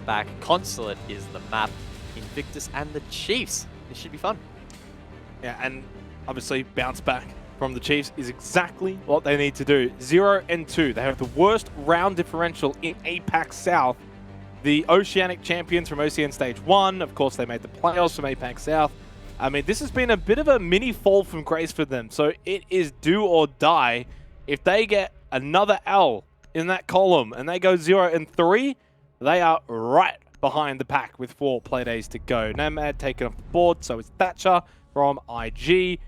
back. Consulate is the map. Invictus and the Chiefs. This should be fun. Yeah, and obviously bounce back from the Chiefs is exactly what they need to do. 0-2. They have the worst round differential in APAC South. The Oceanic champions from OCN Stage 1. Of course, they made the playoffs from APAC South. I mean, this has been a bit of a mini fall from grace for them. So it is do or die. If they get another L in that column and they go 0-3, they are right behind the pack with 4 play days to go. Nomad taken off the board, so it's Thatcher from IG.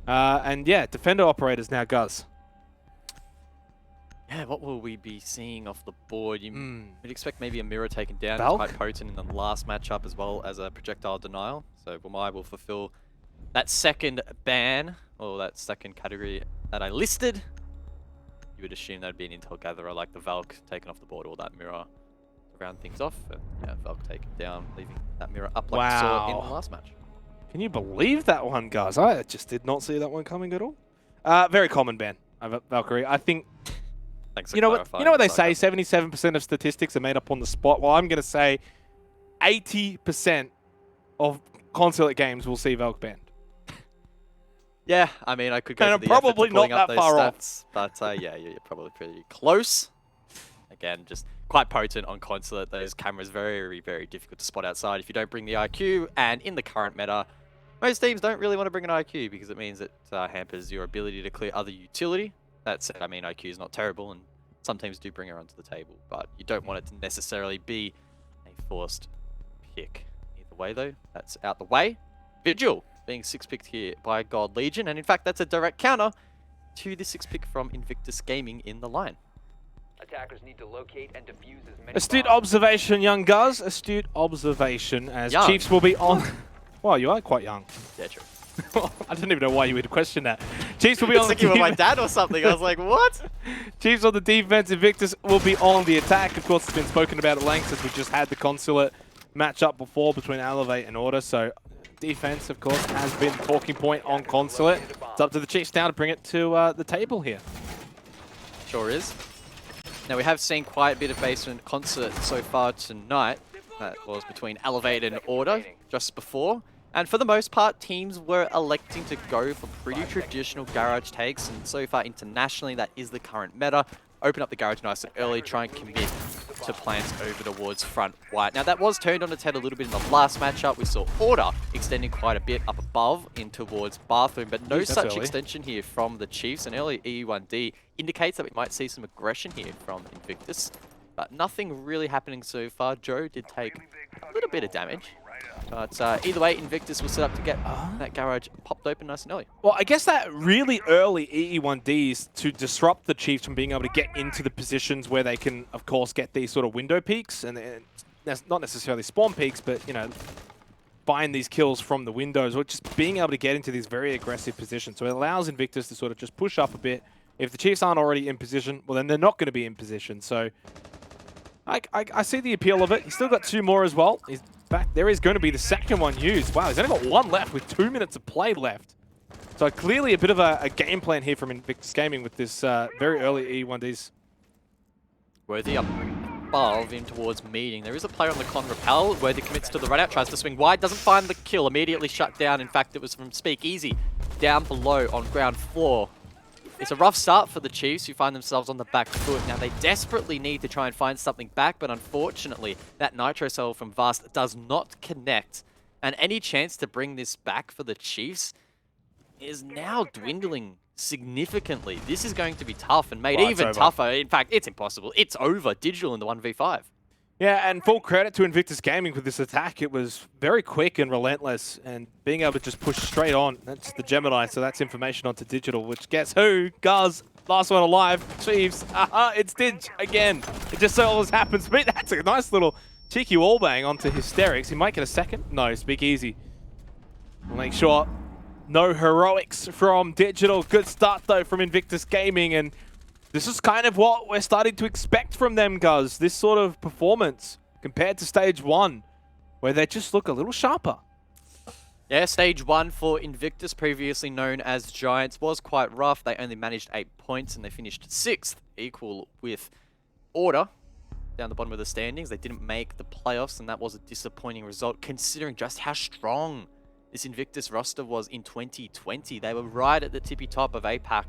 And yeah, Defender operators now, Guz. Yeah, what will we be seeing off the board? You would expect maybe a mirror taken down. Valk? Quite potent in the last matchup, as well as a projectile denial. So Wamai will fulfill that second ban, or that second category that I listed. You would assume that'd be an intel gatherer like the Valk taken off the board, or that mirror to round things off. And yeah, Valk taken down, leaving that mirror up like we saw in the last match. Can you believe that one, guys? I just did not see that one coming at all. Very common ban of Valkyrie. I think, Thanks for you know what they say, sarcasm. 77% of statistics are made up on the spot. Well, I'm going to say 80% of Consulate games will see Valk banned. Yeah, I mean, I could go And to I'm the effort probably of pulling not up that those far off. stats, but yeah, you're probably pretty close. Again, just quite potent on Consulate. Those cameras very, very difficult to spot outside if you don't bring the IQ. And in the current meta, most teams don't really want to bring an IQ because it means it hampers your ability to clear other utility. That said, I mean, IQ is not terrible, and some teams do bring her onto the table, but you don't want it to necessarily be a forced pick. Either way, though, that's out the way. Vigil being 6-picked here by God Legion, and in fact, that's a direct counter to the 6-pick from Invictus Gaming in the line. Attackers need to locate and defuse as many Astute bombs. observation, young Guz. Astute observation as Young. Chiefs will be on... Well, you are quite young. Yeah, true. I don't even know why you would question that. Chiefs will be It's on like the you were my defense. dad or something. I was like, what? Chiefs on the defense. Invictus will be on the attack. Of course, it's been spoken about at length as we just had the Consulate matchup before between Elevate and Order. So defense, of course, has been the talking point on Consulate. It's up to the Chiefs now to bring it to the table here. Sure is. Now, we have seen quite a bit of basement concert so far tonight. That was between Elevate and Order just before. And for the most part, teams were electing to go for pretty traditional garage takes. And so far, internationally, that is the current meta. Open up the garage nice and early, try and commit to plants over towards front white. Now, that was turned on its head a little bit in the last matchup. We saw Order extending quite a bit up above in towards bathroom, but no That's such early. extension here from the Chiefs. An early E1D indicates that we might see some aggression here from Invictus, but nothing really happening so far. Joe did take a little bit of damage, but either way, Invictus was set up to get that garage popped open nice and early. Well, I guess that really early EE1Ds to disrupt the Chiefs from being able to get into the positions where they can, of course, get these sort of window peaks, and that's not necessarily spawn peaks, but, you know, find these kills from the windows, or just being able to get into these very aggressive positions. So it allows Invictus to sort of just push up a bit. If the Chiefs aren't already in position, well, then they're not going to be in position. So I see the appeal of it. He's still got 2 more as well. He's back. There is going to be the second one used. Wow, he's only got 1 left with 2 minutes of play left. So clearly a bit of a game plan here from Invictus Gaming with this very early E1Ds. Worthy up above in towards meeting. There is a player on the con repel. Worthy commits to the run out, tries to swing wide, doesn't find the kill, immediately shut down. In fact, it was from Speakeasy down below on ground floor. It's a rough start for the Chiefs, who find themselves on the back foot. Now, they desperately need to try and find something back, but unfortunately, that Nitro Cell from Vast does not connect. And any chance to bring this back for the Chiefs is now dwindling significantly. This is going to be tough and made Well, it's even over. tougher. In fact, it's impossible. It's over. Digital in the 1v5. Yeah, and full credit to Invictus Gaming with this attack. It was very quick and relentless, and being able to just push straight on. That's the Gemini, so that's information onto Digital, which guess who? Guz, last one alive, Chiefs. It's Dig again. It just so always happens. But that's a nice little cheeky wallbang onto Hysterics. He might get a second. No, Speakeasy. We'll make sure no heroics from Digital. Good start, though, from Invictus Gaming, and this is kind of what we're starting to expect from them, Guz. This sort of performance compared to Stage 1, where they just look a little sharper. Yeah, Stage 1 for Invictus, previously known as Giants, was quite rough. They only managed 8 points and they finished 6th, equal with Order, down the bottom of the standings. They didn't make the playoffs, and that was a disappointing result considering just how strong this Invictus roster was in 2020. They were right at the tippy top of APAC.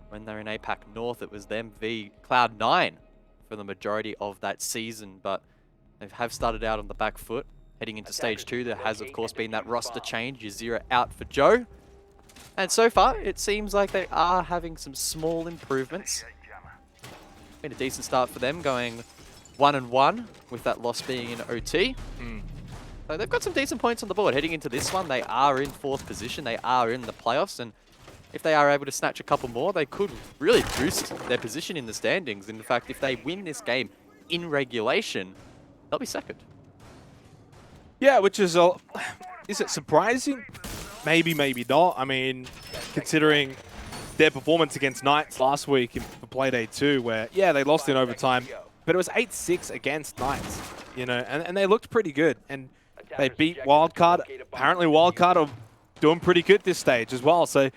When they're in APAC North, it was them v Cloud9 for the majority of that season, but they have started out on the back foot. Heading into stage 2, there has of course been that roster change. Yazira out for Joe. And so far, it seems like they are having some small improvements. Been a decent start for them, going 1-1 with that loss being in OT. So they've got some decent points on the board. Heading into this one, they are in 4th position. They are in the playoffs, and if they are able to snatch a couple more, they could really boost their position in the standings. In fact, if they win this game in regulation, they'll be 2nd. Yeah, which is it surprising? Maybe, maybe not. I mean, considering their performance against Knights last week for Playday 2, where, yeah, they lost in overtime, but it was 8-6 against Knights, you know, and they looked pretty good. And they beat Wildcard. Apparently Wildcard are doing pretty good this stage as well. So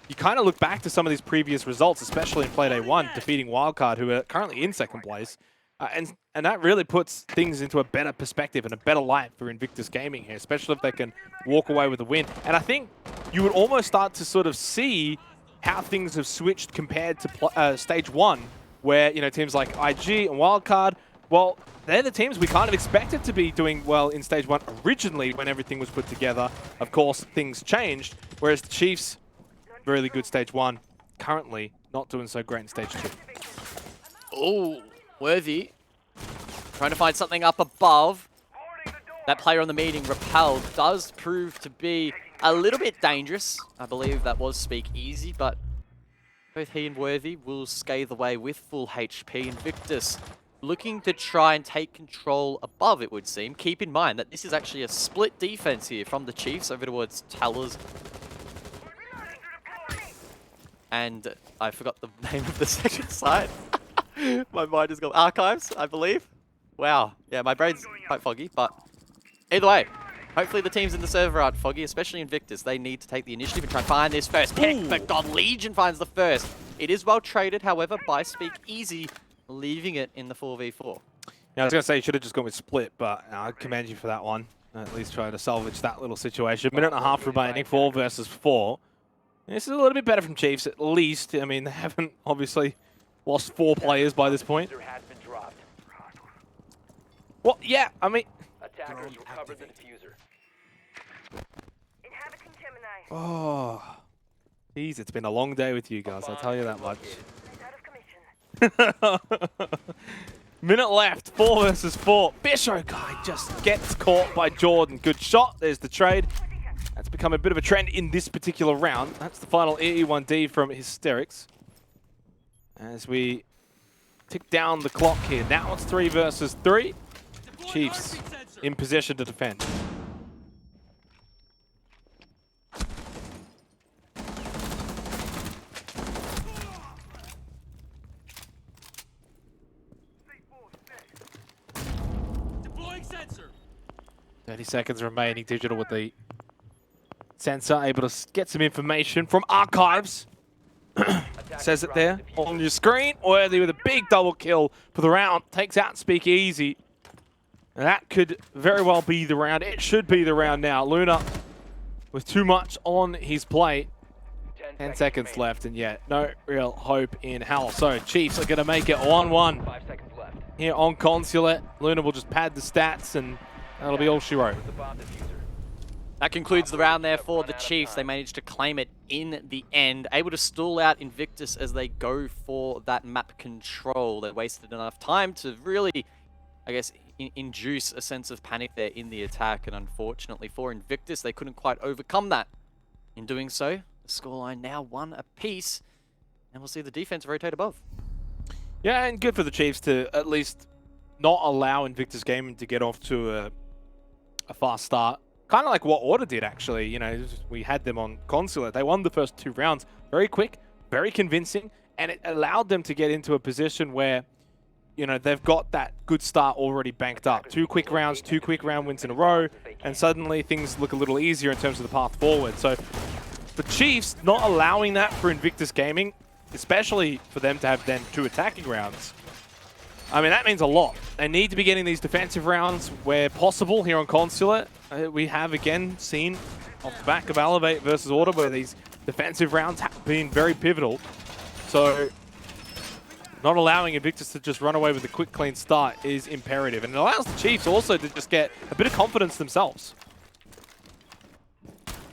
you kind of look back to some of these previous results, especially in Playday 1, defeating Wildcard, who are currently in 2nd place. And that really puts things into a better perspective and a better light for Invictus Gaming here, especially if they can walk away with a win. And I think you would almost start to sort of see how things have switched compared to stage 1, where, you know, teams like IG and Wildcard, well, they're the teams we kind of expected to be doing well in stage 1 originally when everything was put together. Of course, things changed, whereas the Chiefs, really good stage 1, currently not doing so great in stage 2. Oh, Worthy trying to find something up above. That player on the meeting, Repel, does prove to be a little bit dangerous. I believe that was Speak Easy, but both he and Worthy will scathe away with full HP. Invictus looking to try and take control above, it would seem. Keep in mind that this is actually a split defense here from the Chiefs over towards Tellers. And I forgot the name of the second side. My mind is gone. Archives, I believe. Wow. Yeah, my brain's quite foggy, but either way, hopefully the teams in the server aren't foggy, especially Invictus. They need to take the initiative and try and find this first pick, but God, Legion finds the first. It is well traded, however, by Speak Easy, leaving it in the 4v4. Yeah, I was going to say you should have just gone with split, but I commend you for that one. At least try to salvage that little situation. Minute and a half remaining, 4 versus 4. This is a little bit better from Chiefs, at least. I mean, they haven't obviously lost 4 players by this point. Well, yeah, I mean... Attackers recovered the diffuser. Oh, geez, it's been a long day with you guys, I'll tell you that much. Minute left, 4 versus 4. Bisho guy just gets caught by Jordan. Good shot, there's the trade. That's become a bit of a trend in this particular round. That's the final EE1D from Hysterics. As we tick down the clock here. Now it's 3 versus 3. Chiefs in position to defend. Deploying sensor. 30 seconds remaining. Digital with the sensor, able to get some information from archives. Says it there on your screen. Worthy with a big double kill for the round. Takes out Speak Easy. And that could very well be the round. It should be the round now. Luna with too much on his plate. 10 seconds left, and yet no real hope in hell. So Chiefs are going to make it 1-1 5 seconds left. here on Consulate. Luna will just pad the stats, and that'll be all she wrote. The bomb diffuser. That concludes the round there for the Chiefs. They managed to claim it in the end, able to stall out Invictus as they go for that map control. They wasted enough time to really, I guess, induce a sense of panic there in the attack, and unfortunately for Invictus, they couldn't quite overcome that. In doing so, the scoreline now 1 apiece, and we'll see the defense rotate above. Yeah, and good for the Chiefs to at least not allow Invictus Gaming to get off to a fast start. Kind of like what Order did, actually. You know, we had them on Consulate. They won the first 2 rounds very quick, very convincing, and it allowed them to get into a position where, you know, they've got that good start already banked up. 2 quick rounds, 2 quick round wins in a row, and suddenly things look a little easier in terms of the path forward. So the Chiefs not allowing that for Invictus Gaming, especially for them to have then 2 attacking rounds, I mean, that means a lot. They need to be getting these defensive rounds where possible here on Consulate. We have, again, seen off the back of Elevate versus Order where these defensive rounds have been very pivotal. So not allowing Invictus to just run away with a quick, clean start is imperative. And it allows the Chiefs also to just get a bit of confidence themselves.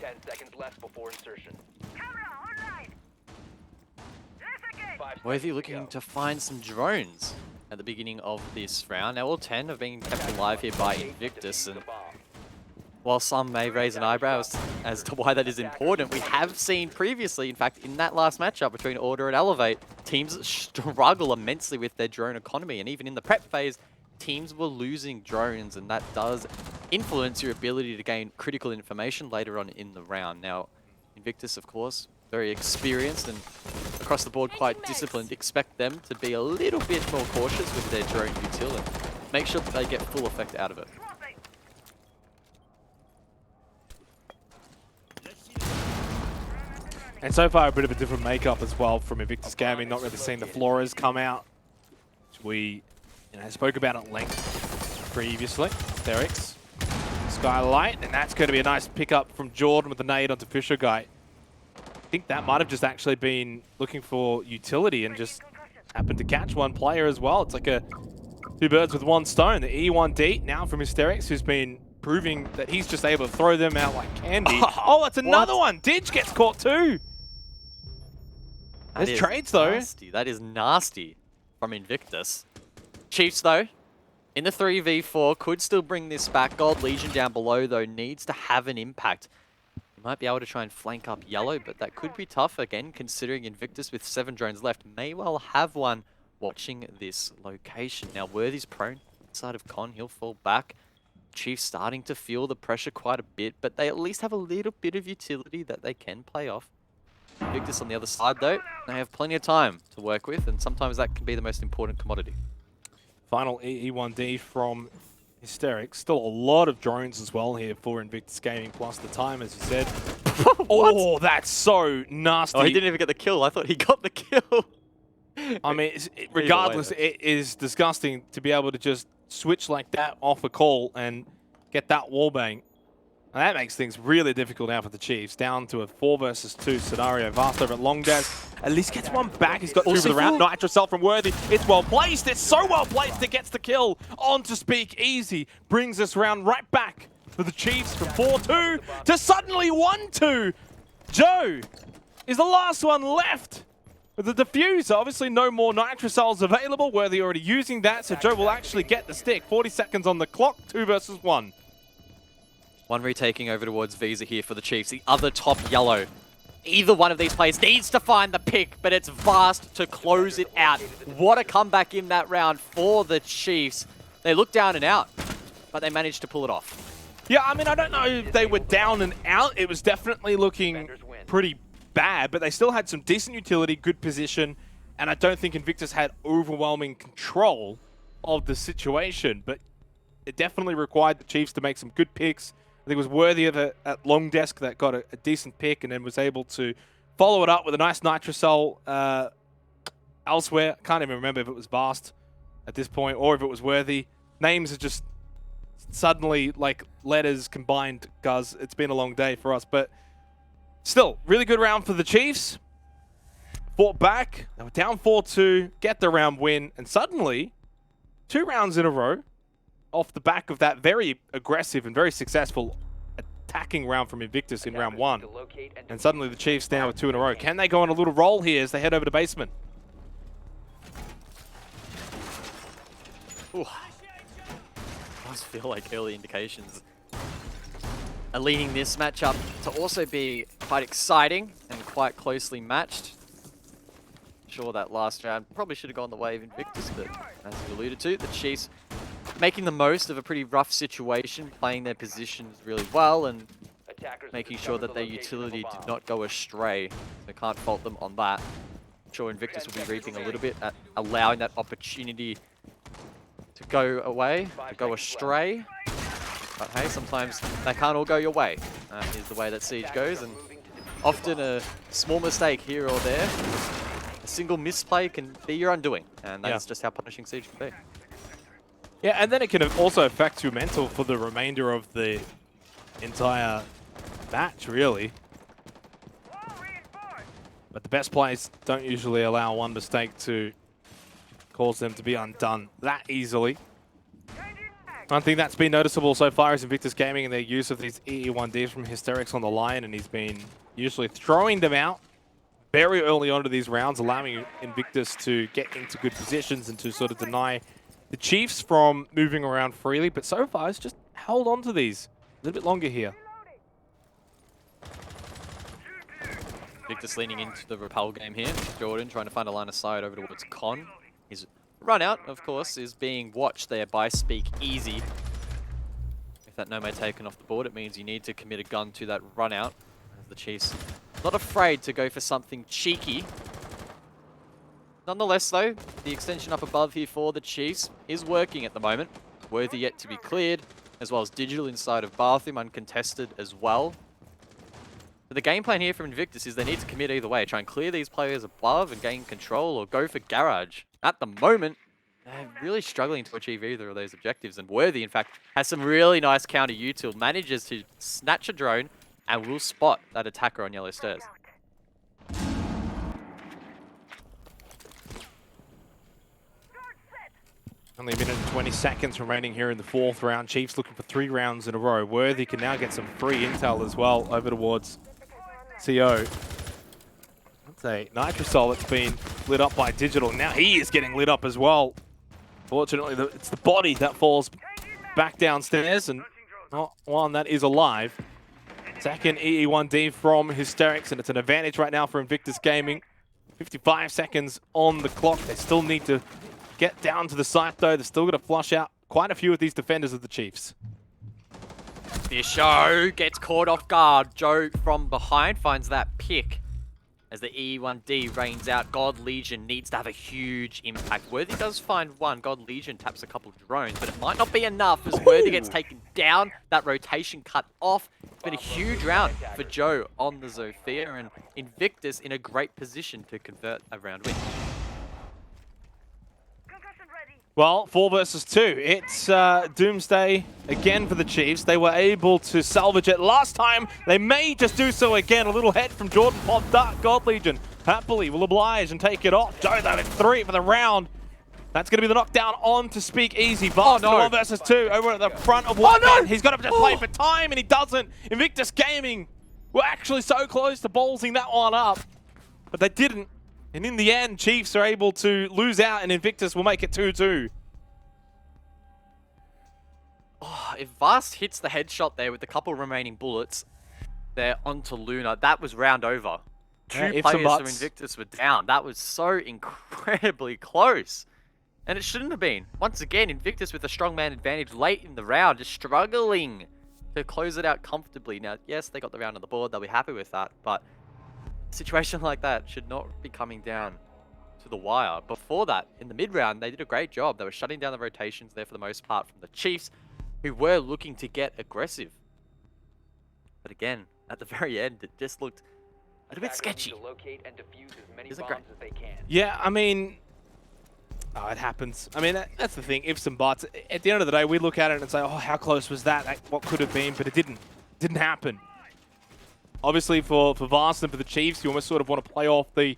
10 seconds left before insertion. Worthy looking to find some drones at the beginning of this round. Now all 10 have been kept alive here by Invictus, and while some may raise an eyebrow as to why that is important, we have seen previously, in fact, in that last matchup between Order and Elevate, teams struggle immensely with their drone economy, and even in the prep phase, teams were losing drones, and that does influence your ability to gain critical information later on in the round. Now, Invictus, of course, very experienced and across the board quite disciplined. Expect them to be a little bit more cautious with their drone utility and make sure that they get full effect out of it. And so far, a bit of a different makeup as well from Invictus Gaming. Not really seeing the Floras come out, which we spoke about at length previously. Therix, Skylight, and that's going to be a nice pickup from Jordan with the nade onto Fisher Guy. I think that might have just actually been looking for utility and just happened to catch one player as well. It's like a two birds with one stone. The E1D now from Hysterics, who's been proving that he's just able to throw them out like candy. Oh, that's another one. Didge gets caught too. There's trades though. Nasty. That is nasty from Invictus. Chiefs though, in the 3v4, could still bring this back. Gold Legion down below though needs to have an impact. Might be able to try and flank up yellow, but that could be tough again, considering Invictus with 7 drones left may well have one watching this location. Now Worthy's prone inside of Con, he'll fall back. Chiefs starting to feel the pressure quite a bit, but they at least have a little bit of utility that they can play off. Invictus on the other side though, they have plenty of time to work with, and sometimes that can be the most important commodity. Final E1D from Hysterics. Still a lot of drones as well here for Invictus Gaming, plus the time, as you said. Oh, that's so nasty. Oh, he didn't even get the kill. I thought he got the kill. I mean, regardless, it is disgusting to be able to just switch like that off a call and get that wallbang. And that makes things really difficult now for the Chiefs. Down to a 4 versus 2 scenario. Vast over at Longdes. At least gets one back. He's got 2 for the round. Nitrocell from Worthy. It's well placed. It's so well placed. It gets the kill. On to Speak Easy. Brings this round right back for the Chiefs from 4-2 to suddenly 1-2. Joe is the last one left with the diffuser. Obviously no more Nitrocells available. Worthy already using that. So Joe will actually get the stick. 40 seconds on the clock. 2 versus 1. One retaking over towards Visa here for the Chiefs. The other top yellow. Either one of these players needs to find the pick, but it's Vast to close it out. What a comeback in that round for the Chiefs. They looked down and out, but they managed to pull it off. Yeah, I mean, I don't know if they were down and out. It was definitely looking pretty bad, but they still had some decent utility, good position, and I don't think Invictus had overwhelming control of the situation, but it definitely required the Chiefs to make some good picks. I think it was Worthy of at long desk that got a decent pick and then was able to follow it up with a nice Nitrocell elsewhere. I can't even remember if it was Vast at this point or if it was Worthy. Names are just suddenly like letters combined, Guz. It's been a long day for us, but still, really good round for the Chiefs. Fought back. They were down 4-2, get the round win, and suddenly 2 rounds in a row off the back of that very aggressive and very successful attacking round from Invictus in round 1. And suddenly the Chiefs now with 2 in a row. Can they go on a little roll here as they head over to basement? Ooh. I just feel like early indications are leading this matchup to also be quite exciting and quite closely matched. Sure, that last round probably should have gone the way of Invictus, but as you alluded to, the Chiefs making the most of a pretty rough situation, playing their positions really well and making sure that their utility did not go astray. So can't fault them on that. I'm sure Invictus will be reaping a little bit at allowing that opportunity to go away, to go astray. But hey, sometimes they can't all go your way. Is the way that Siege goes, and often a small mistake here or there a single misplay can be your undoing, and that's just how punishing Siege can be. Yeah, and then it can also affect your mental for the remainder of the entire match, really. But the best players don't usually allow one mistake to cause them to be undone that easily. One thing that's been noticeable so far is Invictus Gaming and their use of these EE1Ds from Hysterics on the line, and he's been usually throwing them out very early on to these rounds, allowing Invictus to get into good positions and to sort of deny the Chiefs from moving around freely. But so far, it's just held on to these a little bit longer here. Invictus leaning into the repel game here. Jordan trying to find a line of sight over towards Con. His run out, of course, is being watched there by Speak Easy. With that nomad taken off the board, it means you need to commit a gun to that run out. As the Chiefs not afraid to go for something cheeky. Nonetheless, though, the extension up above here for the Chiefs is working at the moment. Worthy yet to be cleared, as well as Digital inside of Bathroom, uncontested as well. But the game plan here from Invictus is they need to commit either way. Try and clear these players above and gain control, or go for Garage. At the moment, they're really struggling to achieve either of those objectives. And Worthy, in fact, has some really nice counter util, manages to snatch a drone and will spot that attacker on yellow stairs. Only a minute and 20 seconds remaining here in the fourth round. Chiefs looking for 3 rounds in a row. Worthy can now get some free intel as well over towards CO. That's a Nitrosol that's been lit up by Digital. Now he is getting lit up as well. Fortunately, it's the body that falls back downstairs, and not one that is alive. Second EE1D from Hysterics, and it's an advantage right now for Invictus Gaming. 55 seconds on the clock. They still need to get down to the site, though. They're still going to flush out quite a few of these defenders of the Chiefs. Show gets caught off guard. Joe from behind finds that pick. As the E1D rains out, God Legion needs to have a huge impact. Worthy does find one. God Legion taps a couple drones, but it might not be enough as Worthy gets taken down. That rotation cut off. It's been a huge round for Joe on the Zofia, and Invictus in a great position to convert a round win. Well, 4 versus 2. It's Doomsday again for the Chiefs. They were able to salvage it last time. They may just do so again. A little head from Jordan popped up. God Legion happily will oblige and take it off. Joe, though, it's 3 for the round. That's going to be the knockdown on to Speak Easy. Vast 1 versus 2 over at the front of one. Oh, no! He's got to just play for time, and he doesn't. Invictus Gaming were actually so close to ballsing that one up, but they didn't. And in the end, Chiefs are able to lose out, and Invictus will make it 2-2. Oh, if Vast hits the headshot there with a couple remaining bullets, they're onto Luna. That was round over. Two players from Invictus were down. That was so incredibly close. And it shouldn't have been. Once again, Invictus with a strongman advantage late in the round, just struggling to close it out comfortably. Now, yes, they got the round on the board. They'll be happy with that, but a situation like that should not be coming down to the wire. Before that, in the mid-round, they did a great job. They were shutting down the rotations there for the most part from the Chiefs, who were looking to get aggressive. But again, at the very end, it just looked a bit sketchy. Yeah, I mean, oh, it happens. I mean, that's the thing, ifs and buts. At the end of the day, we look at it and say, oh, how close was that? What could have been? But it didn't. It didn't happen. Obviously, for Vast and for the Chiefs, you almost sort of want to play off the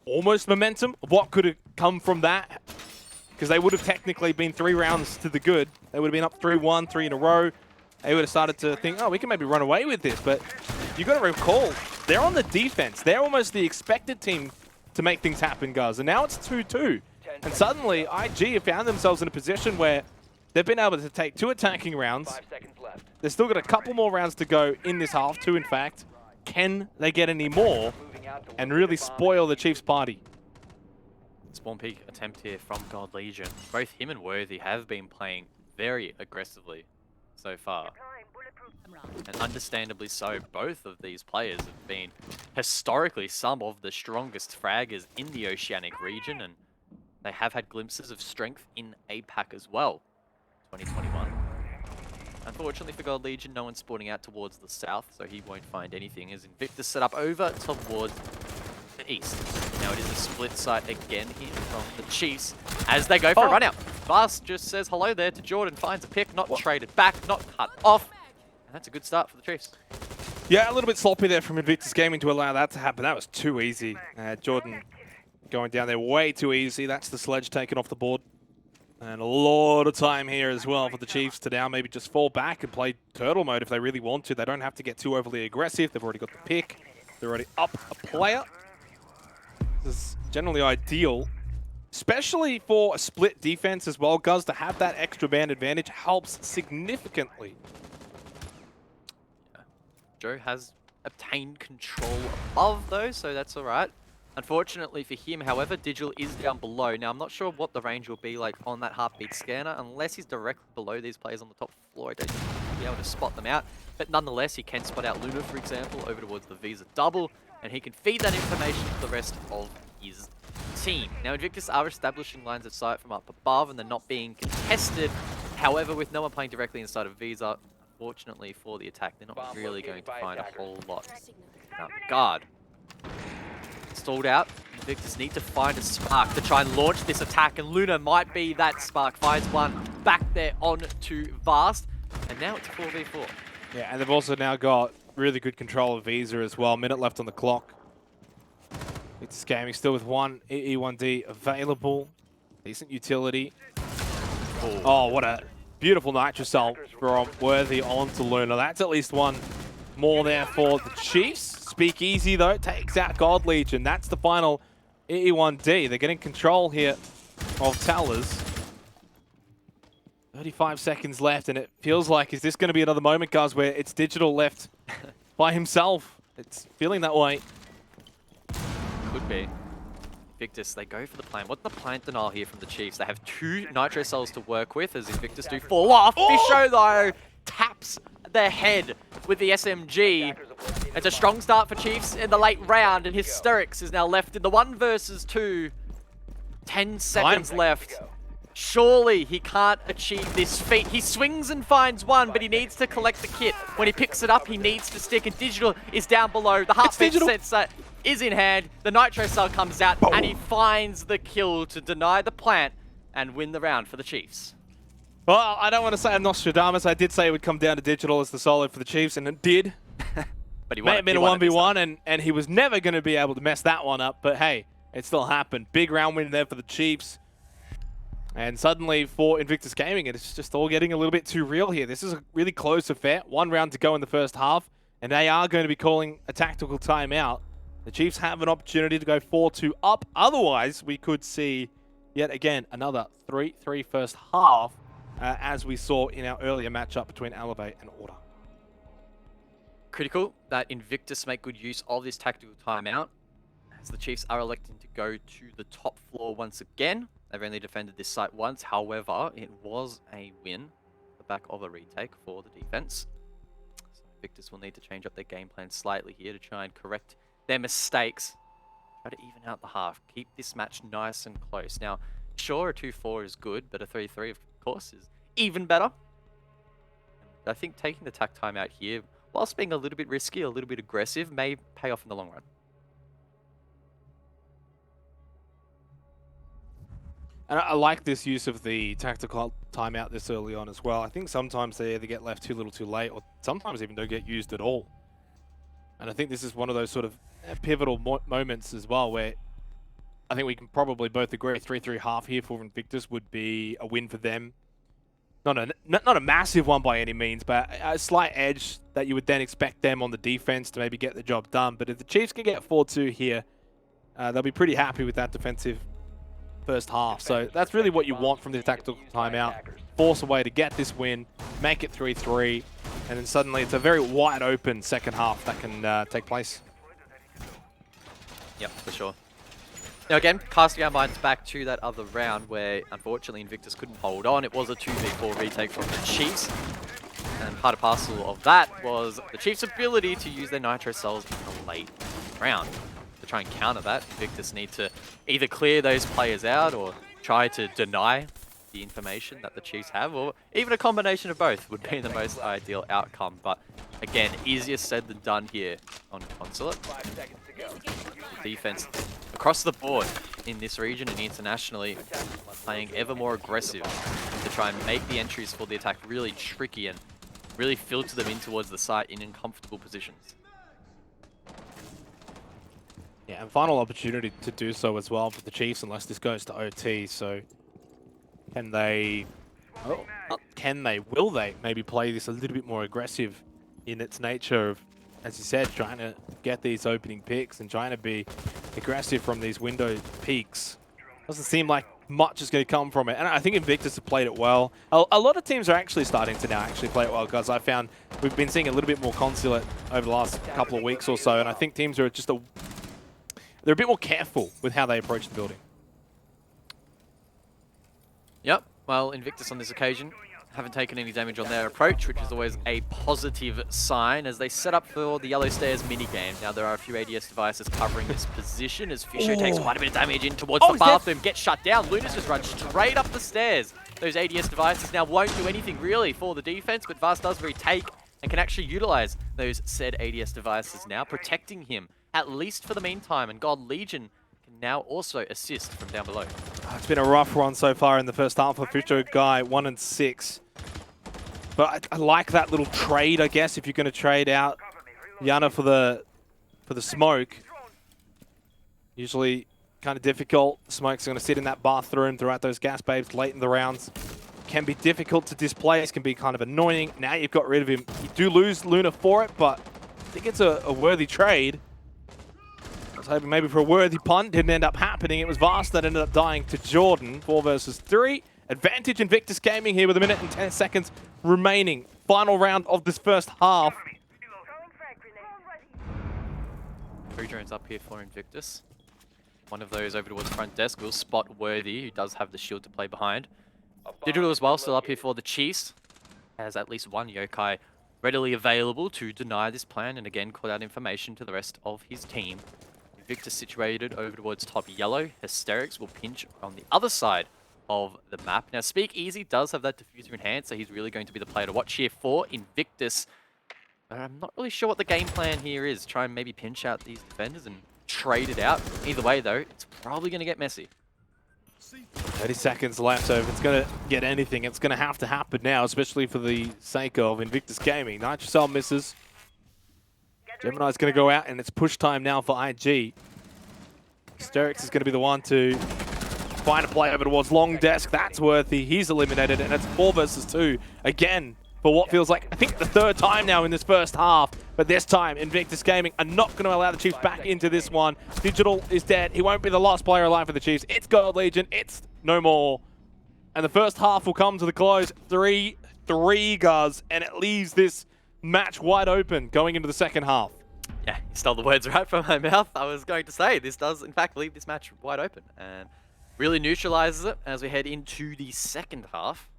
almost momentum of what could have come from that. Because they would have technically been 3 rounds to the good. They would have been up 3-1, 3 in a row. They would have started to think, oh, we can maybe run away with this. But you got to recall, they're on the defense. They're almost the expected team to make things happen, guys. And now it's 2-2. And suddenly, IG have found themselves in a position where they've been able to take 2 attacking rounds. 5 seconds left. They've still got a couple more rounds to go in this half, 2 in fact. Can they get any more and really spoil the Chiefs' party? Spawn peek attempt here from God Legion. Both him and Worthy have been playing very aggressively so far. And understandably so, both of these players have been historically some of the strongest fraggers in the Oceanic region, and they have had glimpses of strength in APAC as well. 2021. Unfortunately for God Legion, no one's spawning out towards the south, so he won't find anything as Invictus set up over towards the east. Now Now it is a split site again here from the Chiefs as they go for a run out. Vast just says hello there to Jordan, finds a pick, not traded back, not cut off. And that's a good start for the Chiefs. Yeah, a little bit sloppy there from Invictus Gaming to allow that to happen. That was too easy. Jordan going down there way too easy. That's the sledge taken off the board. And a lot of time here as well for the Chiefs to now maybe just fall back and play turtle mode if they really want to. They don't have to get too overly aggressive. They've already got the pick. They're already up a player. This is generally ideal, especially for a split defense as well, Guz. To have that extra band advantage helps significantly. Yeah. Joe has obtained control above though, so that's all right. Unfortunately for him, however, Digital is down below. Now, I'm not sure what the range will be like on that heartbeat scanner, unless he's directly below these players on the top floor. I don't think he'll be able to spot them out. But nonetheless, he can spot out Luna, for example, over towards the Visa double, and he can feed that information to the rest of his team. Now, Invictus are establishing lines of sight from up above, and they're not being contested. However, with no one playing directly inside of Visa, unfortunately for the attack, they're not really going to find a whole lot in that regard. Stalled out. Invictus need to find a spark to try and launch this attack, and Luna might be that spark. Finds one back there on to Vast, and now it's 4v4. Yeah, and they've also now got really good control of Visa as well. Minute left on the clock. It's Gaming still with one E1D available. Decent utility. Oh, what a beautiful Nitro Cell from Worthy onto Luna. That's at least one more there for the Chiefs. Speakeasy, though, takes out God Legion. That's the final E1D. They're getting control here of Towers. 35 seconds left, and it feels like, is this going to be another moment, guys, where it's Digital left by himself? It's feeling that way. Could be. Invictus, they go for the plant. What's the plant denial here from the Chiefs? They have 2 Nitro Cells to work with as Invictus do fall off. Fisho, though, taps their head with the SMG. It's a strong start for Chiefs in the late round, and Hysterics is now left in the 1 versus 2. 10 seconds left. Surely he can't achieve this feat. He swings and finds one, but he needs to collect the kit. When he picks it up, he needs to stick, and Digital is down below. The heartbeat sensor is in hand. The Nitro Cell comes out, and he finds the kill to deny the plant and win the round for the Chiefs. Well, I don't want to say I'm Nostradamus. I did say it would come down to Digital as the solo for the Chiefs, and it did. But he May have been a 1v1, and he was never going to be able to mess that one up. But hey, it still happened. Big round win there for the Chiefs. And suddenly for Invictus Gaming, it's just all getting a little bit too real here. This is a really close affair. 1 round to go in the first half, and they are going to be calling a tactical timeout. The Chiefs have an opportunity to go 4-2 up. Otherwise, we could see yet again another 3-3 first half, as we saw in our earlier matchup between Elevate and Order. Critical that Invictus make good use of this tactical timeout, as the Chiefs are electing to go to the top floor once again. They've only defended this site once, however, it was a win, the back of a retake for the defense. So Invictus will need to change up their game plan slightly here to try and correct their mistakes. Try to even out the half, keep this match nice and close. Now, sure, a 2-4 is good, but a 3-3, of course, is even better. And I think taking the tac timeout here, whilst being a little bit risky, a little bit aggressive, may pay off in the long run. And I like this use of the tactical timeout this early on as well. I think sometimes they either get left too little too late, or sometimes even don't get used at all. And I think this is one of those sort of pivotal moments as well, where I think we can probably both agree 3-3 half here for Invictus would be a win for them. Not a massive one by any means, but a slight edge that you would then expect them on the defense to maybe get the job done. But if the Chiefs can get 4-2 here, they'll be pretty happy with that defensive first half. So that's really what you want from the tactical timeout. Force a way to get this win, make it 3-3, and then suddenly it's a very wide open second half that can take place. Yep, for sure. Now again, casting our minds back to that other round where unfortunately Invictus couldn't hold on. It was a 2v4 retake from the Chiefs. And part and parcel of that was the Chiefs' ability to use their Nitro Cells in the late round. To try and counter that, Invictus need to either clear those players out or try to deny the the information that the Chiefs have, or even a combination of both would be the most ideal outcome. But again, easier said than done here on Consulate. 5 seconds to go. The defense across the board in this region and internationally playing ever more aggressive to try and make the entries for the attack really tricky and really filter them in towards the site in uncomfortable positions. Yeah, and final opportunity to do so as well for the Chiefs, unless this goes to OT. So, can they? Oh, will they maybe play this a little bit more aggressive in its nature of, as you said, trying to get these opening picks and trying to be aggressive from these window peaks? Doesn't seem like much is going to come from it, and I think Invictus have played it well. A lot of teams are actually starting to now play it well, because I found we've been seeing a little bit more Consulate over the last couple of weeks or so, and I think teams are just they're a bit more careful with how they approach the building. Yep, well, Invictus on this occasion haven't taken any damage on their approach, which is always a positive sign as they set up for the Yellow Stairs minigame. Now, there are a few ADS devices covering this position as Fisher takes quite a bit of damage in towards the bathroom, gets shut down. Lunas just runs straight up the stairs. Those ADS devices now won't do anything really for the defense, but Vast does retake and can actually utilize those said ADS devices now, protecting him, at least for the meantime, and God Legion can now also assist from down below. It's been a rough one so far in the first half for Fisher Guy, 1 and 6. But I like that little trade, I guess, if you're going to trade out Yana for the smoke. Usually kind of difficult. Smoke's going to sit in that bathroom throughout those gas babes late in the rounds. Can be difficult to displace, can be kind of annoying. Now you've got rid of him. You do lose Luna for it, but I think it's a worthy trade. I was hoping maybe for a worthy punt. Didn't end up happening. It was Vast that ended up dying to Jordan. 4 versus 3. Advantage Invictus Gaming here with 1 minute and 10 seconds remaining. Final round of this first half. 3 drones up here for Invictus. One of those over towards front desk will spot Worthy, who does have the shield to play behind. Digital as well, still up here for the Chiefs. Has at least one yokai readily available to deny this plan and again call out information to the rest of his team. Invictus situated over towards top yellow. Hysterics will pinch on the other side of the map. Now, Speakeasy does have that diffuser in hand, so he's really going to be the player to watch here for Invictus. But I'm not really sure what the game plan here is. Try and maybe pinch out these defenders and trade it out. Either way, though, it's probably going to get messy. 30 seconds left, so if it's going to get anything, it's going to have to happen now, especially for the sake of Invictus Gaming. Nitrocell misses. Gemini's going to go out, and it's push time now for IG. Hysterics is going to be the one to find a play over towards long desk. That's Worthy. He's eliminated, and it's 4 versus 2 again for what feels like, I think, the 3rd time now in this first half. But this time, Invictus Gaming are not going to allow the Chiefs back into this one. Digital is dead. He won't be the last player alive for the Chiefs. It's God Legion. It's no more. And the first half will come to the close. 3-3, guys. And it leaves this match wide open going into the second half. Yeah, you stole the words right from my mouth. I was going to say, this does, in fact, leave this match wide open. And really neutralizes it as we head into the second half.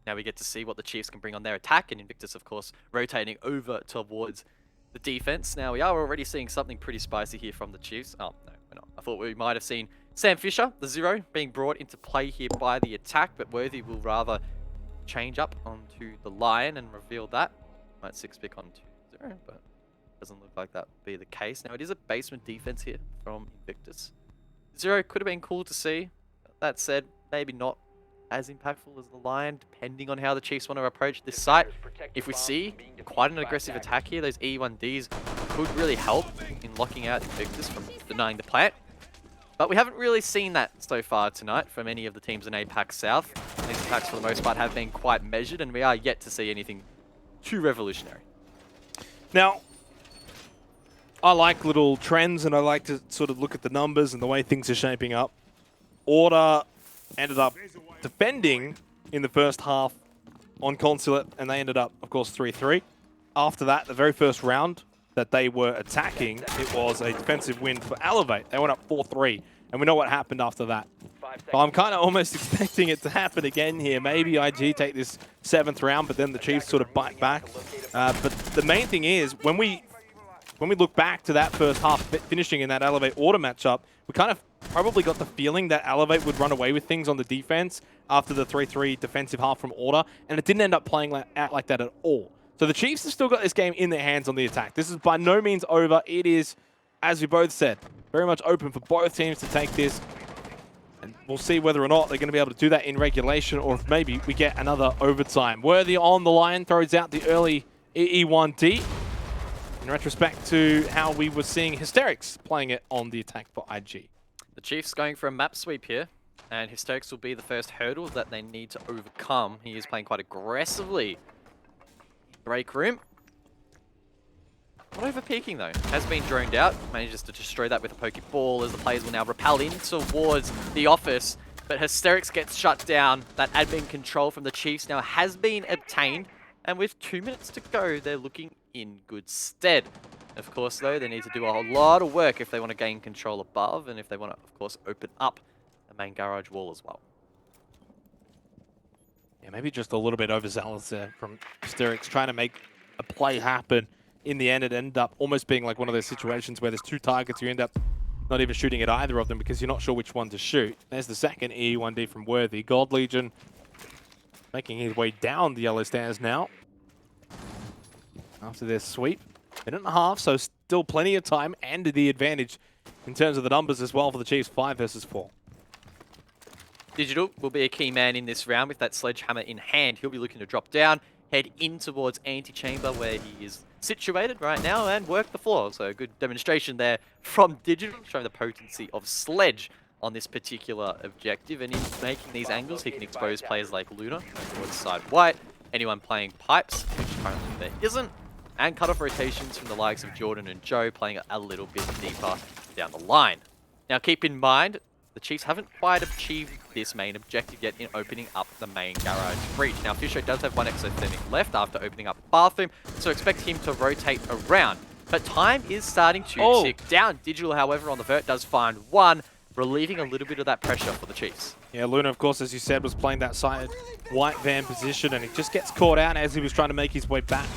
Now we get to see what the Chiefs can bring on their attack. And Invictus, of course, rotating over towards the defense. Now, we are already seeing something pretty spicy here from the Chiefs. Oh, no, we're not. I thought we might have seen Sam Fisher, the 0, being brought into play here by the attack, but Worthy will rather change up onto the Lion and reveal that. Might 6-pick onto 0, but doesn't look like that would be the case. Now, it is a basement defense here from Invictus. 0 could have been cool to see. That said, maybe not as impactful as the Lion, depending on how the Chiefs want to approach this site. If we see quite an aggressive attack here, those E1Ds could really help in locking out Invictus from denying the plant. But we haven't really seen that so far tonight from any of the teams in APAC South. These attacks, for the most part, have been quite measured, and we are yet to see anything too revolutionary. Now, I like little trends, and I like to sort of look at the numbers and the way things are shaping up. Order ended up defending in the first half on Consulate, and they ended up, of course, 3-3. After that, the very first round that they were attacking, it was a defensive win for Elevate. They went up 4-3, and we know what happened after that. So I'm kind of almost expecting it to happen again here. Maybe IG take this 7th round, but then the Chiefs sort of bite back. But the main thing is, when we look back to that first half, finishing in that Elevate Order matchup, we kind of probably got the feeling that Elevate would run away with things on the defense after the 3-3 defensive half from Order, and it didn't end up playing out like that at all. So the Chiefs have still got this game in their hands on the attack. This is by no means over. It is, as we both said, very much open for both teams to take this. And we'll see whether or not they're going to be able to do that in regulation, or if maybe we get another overtime. Worthy on the line, throws out the early EE1D. In retrospect to how we were seeing Hysterics playing it on the attack for IG. The Chiefs going for a map sweep here, and Hysterics will be the first hurdle that they need to overcome. He is playing quite aggressively. Break room. Not over peeking though. Has been droned out. Manages to destroy that with a Pokeball as the players will now repel in towards the office. But Hysterics gets shut down. That admin control from the Chiefs now has been obtained. And with 2 minutes to go, they're looking in good stead. Of course, though, they need to do a whole lot of work if they want to gain control above, and if they want to, of course, open up the main garage wall as well. Yeah, maybe just a little bit overzealous there from Hysterics, trying to make a play happen. In the end, it ended up almost being like one of those situations where there's two targets, you end up not even shooting at either of them because you're not sure which one to shoot. There's the second E1D from Worthy. God Legion making his way down the yellow stairs now. After their sweep. Minute and a half, so still plenty of time and the advantage in terms of the numbers as well for the Chiefs, 5 versus 4. Digital will be a key man in this round with that sledgehammer in hand. He'll be looking to drop down, head in towards Antechamber where he is situated right now and work the floor. So a good demonstration there from Digital, showing the potency of Sledge on this particular objective. And in making these angles, he can expose players like Luna towards side white, anyone playing pipes, which currently there isn't, and cut off rotations from the likes of Jordan and Joe playing a little bit deeper down the line. Now keep in mind, the Chiefs haven't quite achieved this main objective yet in opening up the main garage breach. Now Fisher does have one exothermic left after opening up bathroom, so expect him to rotate around. But time is starting to tick down. Digital, however, on the vert does find one, relieving a little bit of that pressure for the Chiefs. Yeah, Luna, of course, as you said, was playing that side white van position, and he just gets caught out as he was trying to make his way back.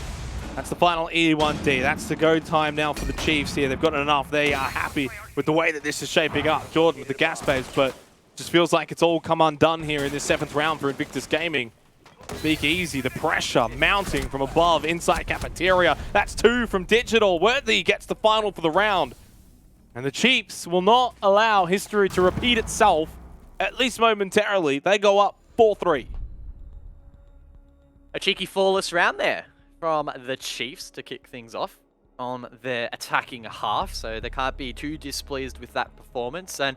That's the final E1D. That's the go time now for the Chiefs here. They've got enough. They are happy with the way that this is shaping up. Jordan with the gas babes, but just feels like it's all come undone here in this 7th round for Invictus Gaming. Big Easy, the pressure mounting from above inside cafeteria. That's 2 from Digital. Worthy gets the final for the round. And the Chiefs will not allow history to repeat itself, at least momentarily. They go up 4-3. A cheeky flawless round there from the Chiefs to kick things off on their attacking half, so they can't be too displeased with that performance, and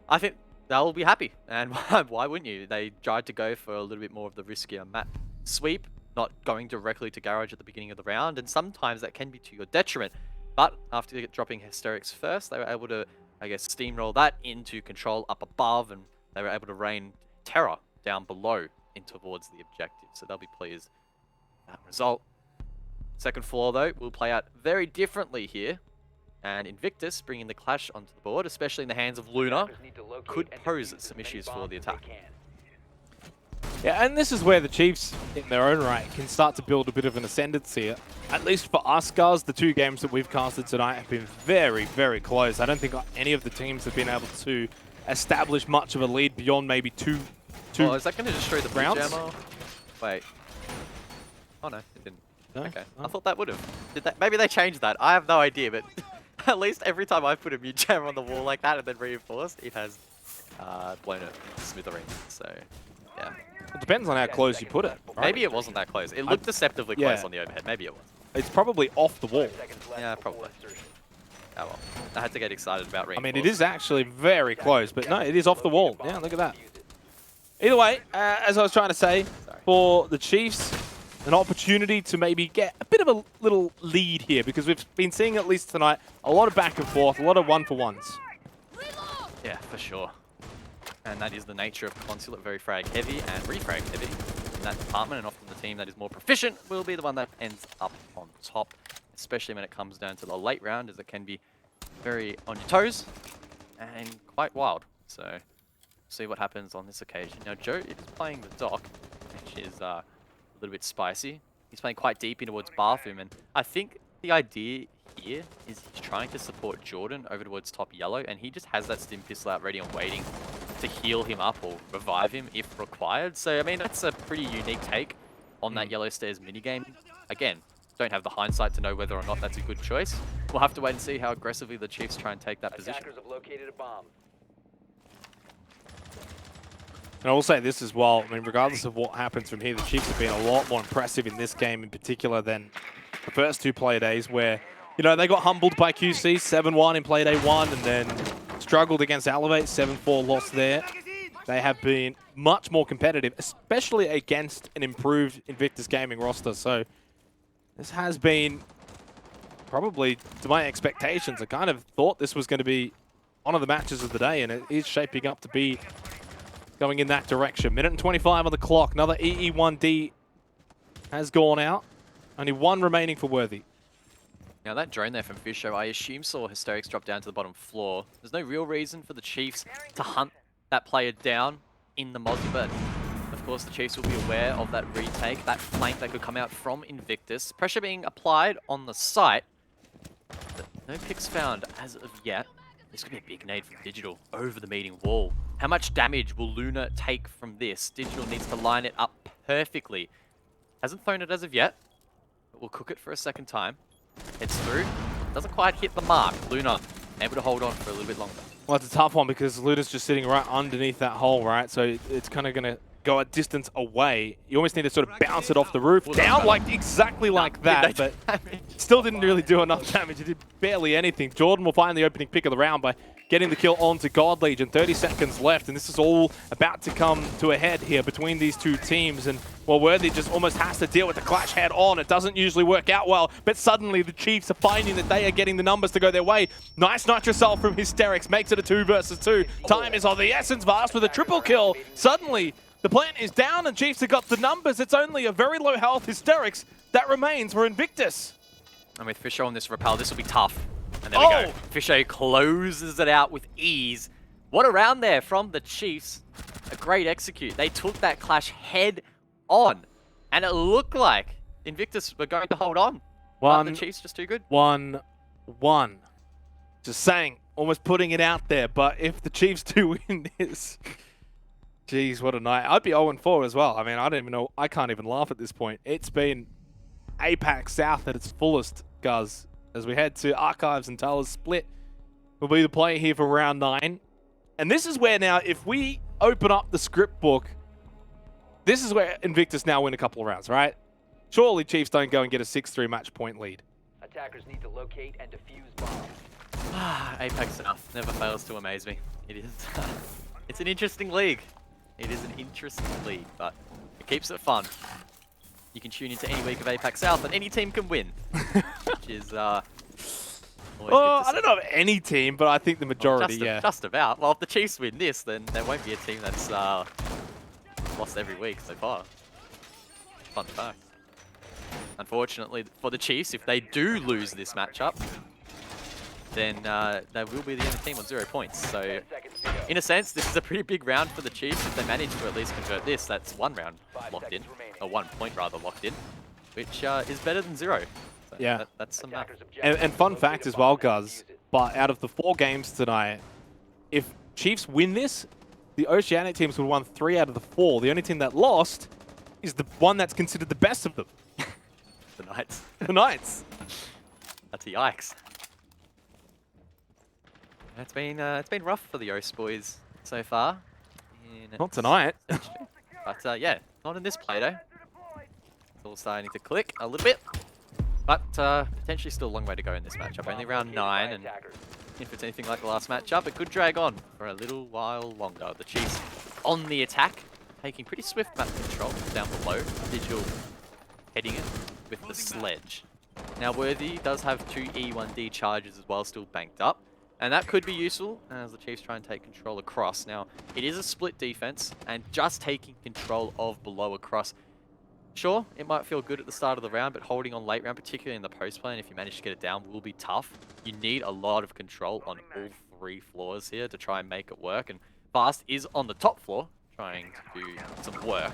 I think they'll be happy. And why wouldn't you? They tried to go for a little bit more of the riskier map sweep, not going directly to garage at the beginning of the round, and sometimes that can be to your detriment. But after dropping Hysterics first, they were able to, I guess, steamroll that into control up above, and they were able to rain terror down below in towards the objective, so they'll be pleased with that result. Second floor, though, will play out very differently here. And Invictus bringing the clash onto the board, especially in the hands of Luna, could pose some issues for the attack. Yeah, and this is where the Chiefs, in their own right, can start to build a bit of an ascendancy. At least for us, guys, the 2 games that we've casted tonight have been very, very close. I don't think any of the teams have been able to establish much of a lead beyond maybe two Oh, is that going to destroy the rounds? jammer? Wait. Oh, no, it didn't. No? Okay, Oh. I thought that would have. Did that? Maybe they changed that. I have no idea, but at least every time I put a mute jammer on the wall like that and then reinforced, it has blown it smithereens. So, yeah. It depends on how close you put it. Right? Maybe it wasn't that close. It looked deceptively close yeah. on the overhead. Maybe it was. It's probably off the wall. Yeah, probably. Oh well. I had to get excited about I reinforced. mean, it is actually very close, but no, it is off the wall. Yeah, look at that. Either way, as I was trying to say, for the Chiefs, an opportunity to maybe get a bit of a little lead here, because we've been seeing, at least tonight, a lot of back and forth, a lot of 1-for-1s. Yeah, for sure. And that is the nature of Consulate, very frag heavy and refrag heavy in that department, and often the team that is more proficient will be the one that ends up on top, especially when it comes down to the late round, as it can be very on your toes and quite wild. So, see what happens on this occasion. Now, Joe is playing the dock, which is a little bit spicy. He's playing quite deep in towards bathroom, and I think the idea here is he's trying to support Jordan over towards top yellow, and he just has that stim pistol out ready and waiting to heal him up or revive him if required. So, I mean, that's a pretty unique take on that yellow stairs minigame. Again, don't have the hindsight to know whether or not that's a good choice. We'll have to wait and see how aggressively the Chiefs try and take that position. Attackers have located a bomb. And I will say this as well, I mean, regardless of what happens from here, the Chiefs have been a lot more impressive in this game in particular than the first two play days where, you know, they got humbled by QC 7-1 in play day 1 and then struggled against Elevate, 7-4 loss there. They have been much more competitive, especially against an improved Invictus Gaming roster. So this has been probably to my expectations. I kind of thought this was going to be one of the matches of the day, and it is shaping up to be going in that direction. Minute and 25 on the clock. Another EE1D has gone out. Only one remaining for Worthy. Now that drone there from Fisho, I assume saw Hysterics drop down to the bottom floor. There's no real reason for the Chiefs to hunt that player down in the multi-bet. Of course, the Chiefs will be aware of that retake, that flank that could come out from Invictus. Pressure being applied on the site, but no picks found as of yet. This could be a big nade from Digital over the meeting wall. How much damage will Luna take from this? Digital needs to line it up perfectly. Hasn't thrown it as of yet, but we'll cook it for a second time. Heads through, doesn't quite hit the mark. Luna able to hold on for a little bit longer. Well, it's a tough one because Luna's just sitting right underneath that hole, right? So it's kind of going to go a distance away. You almost need to sort of bounce it off the roof. Down like exactly like that, but still didn't really do enough damage. It did barely anything. Jordan will find the opening pick of the round by getting the kill onto God Legion. 30 seconds left, and this is all about to come to a head here between these two teams. And well, Worthy just almost has to deal with the clash head on. It doesn't usually work out well, but suddenly the Chiefs are finding that they are getting the numbers to go their way. Nice nitro cell from Hysterics, makes it a 2 versus 2. Time is of the essence. Vast with a triple kill. Suddenly, the plant is down and Chiefs have got the numbers. It's only a very low health Hysterics that remains for Invictus. And with Fisho on this rappel, this will be tough. And there we go. Fisho closes it out with ease. What a round there from the Chiefs. A great execute. They took that clash head on. And it looked like Invictus were going to hold on. But the Chiefs just too good. 1-1. Just saying, almost putting it out there. But if the Chiefs do win this, jeez, what a night. I'd be 0-4 as well. I mean, I don't even know. I can't even laugh at this point. It's been APAC South at its fullest, Guz. As we head to Archives and Taylor's Split, will be the play here for round 9. And this is where now, if we open up the script book, this is where Invictus now win a couple of rounds, right? Surely Chiefs don't go and get a 6-3 match point lead. Attackers need to locate and defuse bombs. APAC South never fails to amaze me. It is. It's an interesting league. It is an interesting league, but it keeps it fun. You can tune into any week of APAC South and any team can win, which is always good to I don't know of any team, but I think the majority, well, just about. Well, if the Chiefs win this, then there won't be a team that's lost every week so far. Fun fact. Unfortunately for the Chiefs, if they do lose this matchup, then they will be the only team on 0 points. So, in a sense, this is a pretty big round for the Chiefs. If they manage to at least convert this, that's 1 round locked in. Or 1 point, rather, locked in. Which is better than 0. So yeah. That's some math. And fun fact as well, Guz, but out of the 4 games tonight, if Chiefs win this, the Oceanic teams would have won 3 out of the 4. The only team that lost is the one that's considered the best of them. The Knights. The Knights. That's a yikes. It's been rough for the Oast boys so far. Not tonight. But yeah, not in this play though. It's all starting to click a little bit. But potentially still a long way to go in this matchup. Only round 9, and if it's anything like the last matchup, it could drag on for a little while longer. The Chiefs on the attack, taking pretty swift map control down below. Digital heading it with the sledge. Now Worthy does have 2 E1D charges as well, still banked up. And that could be useful as the Chiefs try and take control across. Now, it is a split defense, and just taking control of below across. Sure, it might feel good at the start of the round, but holding on late round, particularly in the post play, and if you manage to get it down, will be tough. You need a lot of control on all 3 floors here to try and make it work. And Fast is on the top floor, trying to do some work.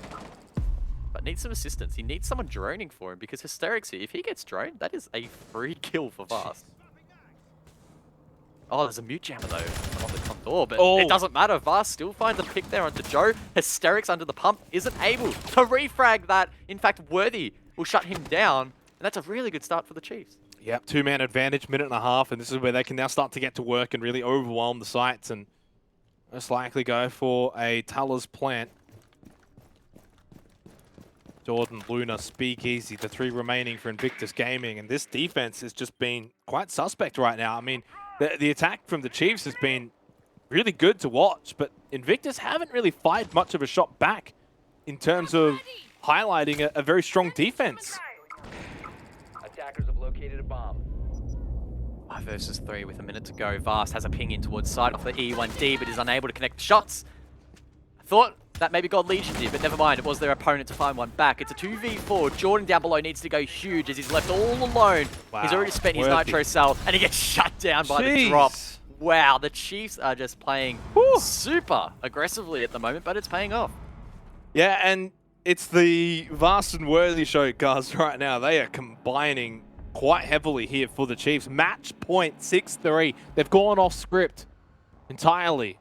but needs some assistance. He needs someone droning for him because Hysterics here, if he gets droned, that is a free kill for Vast. Oh, there's a mute jammer though on the front door, but it doesn't matter. Vast still finds a pick there onto Joe. Hysterics under the pump isn't able to refrag that. In fact, Worthy will shut him down, and that's a really good start for the Chiefs. Yep, 2-man advantage, minute and a half, and this is where they can now start to get to work and really overwhelm the sites and most likely go for a Taller's plant. Jordan, Luna, Speakeasy, the 3 remaining for Invictus Gaming, and this defense has just been quite suspect right now. I mean, the attack from the Chiefs has been really good to watch, but Invictus haven't really fired much of a shot back in terms of highlighting a very strong defense. Attackers have located a bomb. 5 versus 3 with a minute to go. Vast has a ping in towards side off the E1D, but is unable to connect the shots. I thought that maybe God Legion did, but never mind. It was their opponent to find one back. It's a 2v4. Jordan down below needs to go huge as he's left all alone. Wow. He's already spent his Nitro cell, and he gets shut down by the drop. Wow, the Chiefs are just playing super aggressively at the moment, but it's paying off. Yeah, and it's the Vast and Worthy show, guys, right now. They are combining quite heavily here for the Chiefs. Match point 6-3. They've gone off script entirely.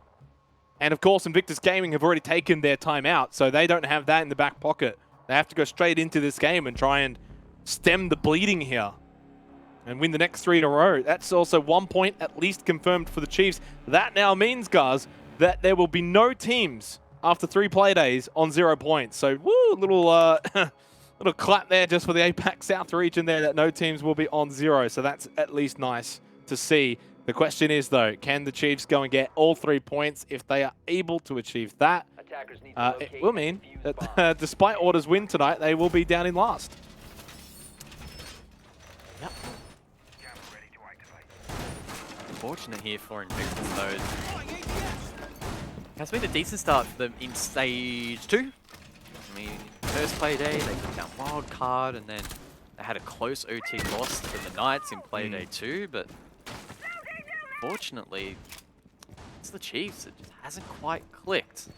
And of course, Invictus Gaming have already taken their timeout, so they don't have that in the back pocket. They have to go straight into this game and try and stem the bleeding here and win the next 3 in a row. That's also 1 point at least confirmed for the Chiefs. That now means, guys, that there will be no teams after 3 play days on 0 points. So, woo, little little clap there just for the APAC South region there, that no teams will be on 0. So that's at least nice to see. The question is, though, can the Chiefs go and get all 3 points? If they are able to achieve that, it will mean that despite Orders win tonight, they will be down in last. Yep. Unfortunate here for Invictus, though. It has been a decent start for them in Stage 2. I mean, first play day, they took down Wild Card, and then they had a close OT loss to the Knights in play day 2, but fortunately, it's the Chiefs. It just hasn't quite clicked.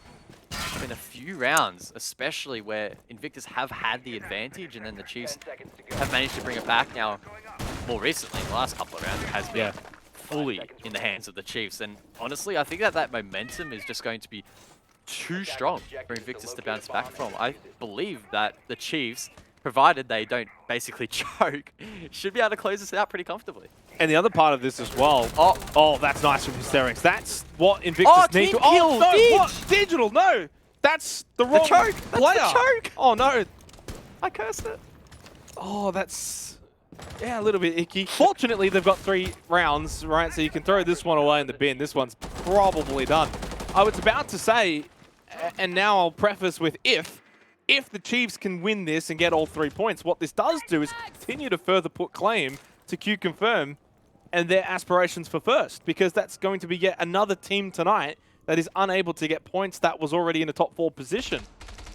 There's been a few rounds, especially where Invictus have had the advantage, and then the Chiefs have managed to bring it back. Now, more recently, in the last couple of rounds, it has been fully in the hands of the Chiefs. And honestly, I think that momentum is just going to be too strong for Invictus to bounce back from. I believe that the Chiefs, provided they don't basically choke, should be able to close this out pretty comfortably. And the other part of this as well. Oh, that's nice from Hysterics. That's what Invictus need to. Oh, no, what? Digital, no. That's the wrong choke. player. That's the choke. Oh, no. I cursed it. Oh, that's, yeah, a little bit icky. Fortunately, they've got 3 rounds, right? So you can throw this one away in the bin. This one's probably done. I was about to say, and now I'll preface with if the Chiefs can win this and get all 3 points, what this does do is continue to further put claim to Q Confirm and their aspirations for first, because that's going to be yet another team tonight that is unable to get points that was already in a top 4 position.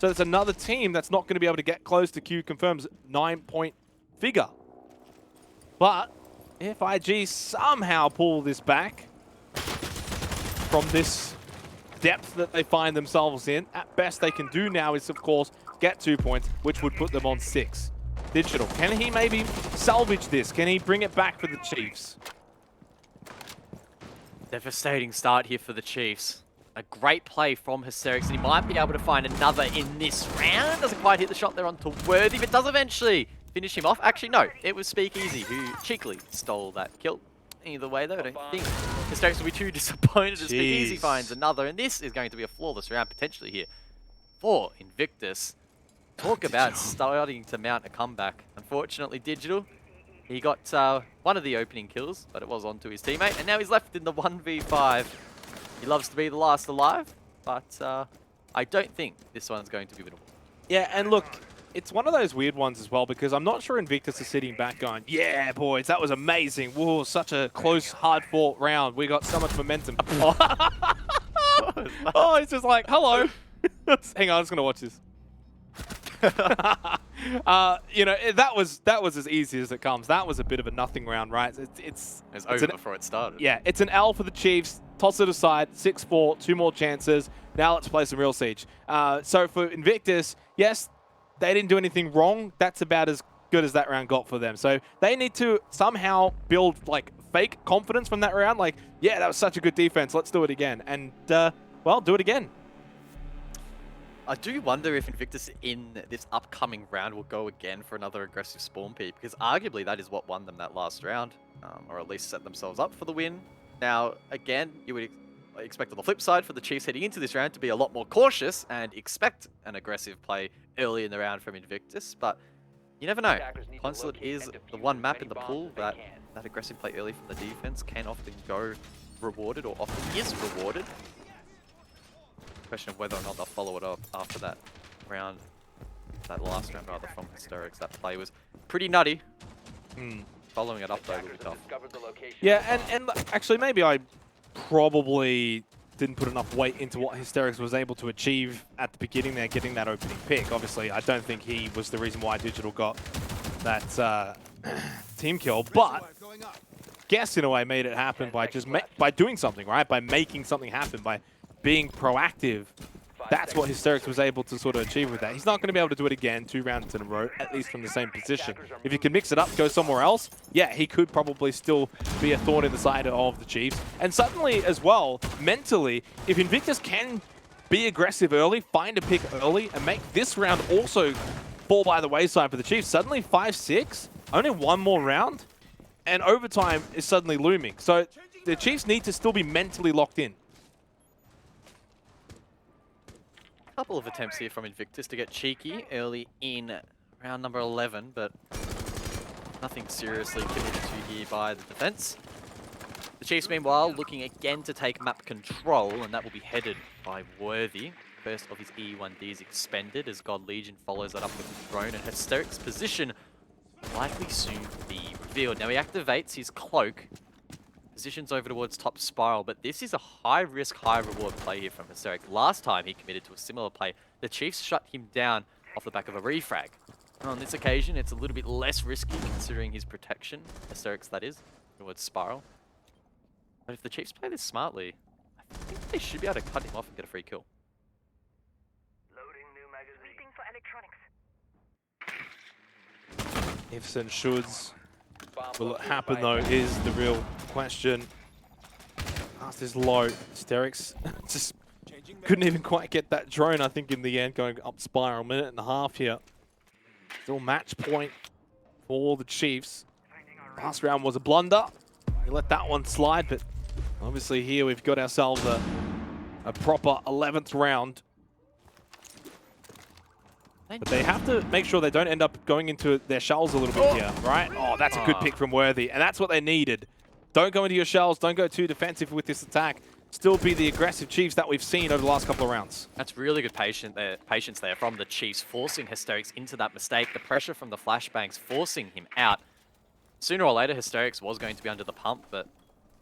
So it's another team that's not going to be able to get close to Q Confirm's 9-point figure. But if IG somehow pull this back from this depth that they find themselves in, at best they can do now is, of course, get 2 points, which would put them on 6. Digital, can he maybe salvage this? Can he bring it back for the Chiefs? Devastating start here for the Chiefs. A great play from Hysterics, and he might be able to find another in this round. Doesn't quite hit the shot there onto Worthy, but does eventually finish him off. Actually, no, it was Speakeasy who cheekily stole that kill. Either way, though, I don't think Hysterics will be too disappointed as Speakeasy finds another, and this is going to be a flawless round potentially here for Invictus. Talk about starting to mount a comeback. Unfortunately, Digital, he got one of the opening kills, but it was onto his teammate, and now he's left in the 1v5. He loves to be the last alive, but I don't think this one's going to be winnable. Yeah, and look, it's one of those weird ones as well, because I'm not sure Invictus is sitting back going, yeah, boys, that was amazing. Whoa, such a close, hard-fought round. We got so much momentum. Oh, it's just like, hello. Hang on, I'm just going to watch this. You know, that was as easy as it comes. That was a bit of a nothing round, right? It's over before it started. Yeah, it's an L for the Chiefs. Toss it aside, 6-4, 2 more chances. Now let's play some real Siege. So for Invictus, yes, they didn't do anything wrong. That's about as good as that round got for them. So they need to somehow build like fake confidence from that round. Like, yeah, that was such a good defense. Let's do it again. And, well, do it again. I do wonder if Invictus in this upcoming round will go again for another aggressive spawn peak, because arguably that is what won them that last round, or at least set themselves up for the win. Now, again, you would expect on the flip side for the Chiefs heading into this round to be a lot more cautious and expect an aggressive play early in the round from Invictus, but you never know. Consulate is the one map in the pool that aggressive play early from the defense can often go rewarded, or often is rewarded. Question of whether or not they'll follow it up after that round, that last round rather, from Hysterics. That play was pretty nutty. Following it up though will be tough. Yeah, and actually maybe I probably didn't put enough weight into what Hysterics was able to achieve at the beginning there, getting that opening pick. Obviously, I don't think he was the reason why Digital got that team kill, but Guess in a way made it happen by just by doing something, right? By making something happen, by being proactive. That's what Hysterics was able to sort of achieve with that. He's not going to be able to do it again 2 rounds in a row, at least from the same position. If he can mix it up, go somewhere else, yeah, he could probably still be a thorn in the side of the Chiefs. And suddenly as well, mentally, if Invictus can be aggressive early, find a pick early, and make this round also fall by the wayside for the Chiefs, suddenly 5-6, only 1 more round, and overtime is suddenly looming. So the Chiefs need to still be mentally locked in. Couple of attempts here from Invictus to get cheeky early in round number 11, but nothing seriously committed to here by the defense. The Chiefs, meanwhile, looking again to take map control, and that will be headed by Worthy. First of his E1D is expended as God Legion follows that up with his drone, and Hysteric's position likely soon be revealed. Now he activates his cloak, positions over towards top spiral, but this is a high-risk, high-reward play here from Hysteric. Last time he committed to a similar play, the Chiefs shut him down off the back of a refrag. And on this occasion, it's a little bit less risky considering his protection, Hysteric's that is, towards spiral. But if the Chiefs play this smartly, I think they should be able to cut him off and get a free kill. Loading new magazine. Waiting for electronics. Ifs and shoulds. Will it happen though is the real question. Pass is low. Hysterics just couldn't even quite get that drone, I think, in the end, going up spiral. 1.5 here. Still match point for the Chiefs. Last round was a blunder. We let that one slide, but obviously here we've got ourselves a proper 11th round. But they have to make sure they don't end up going into their shells a little bit here, right? Oh, that's a good pick from Worthy, and that's what they needed. Don't go into your shells, don't go too defensive with this attack. Still be the aggressive Chiefs that we've seen over the last couple of rounds. That's really good patience there from the Chiefs, forcing Hysterics into that mistake. The pressure from the flashbangs forcing him out. Sooner or later, Hysterics was going to be under the pump, but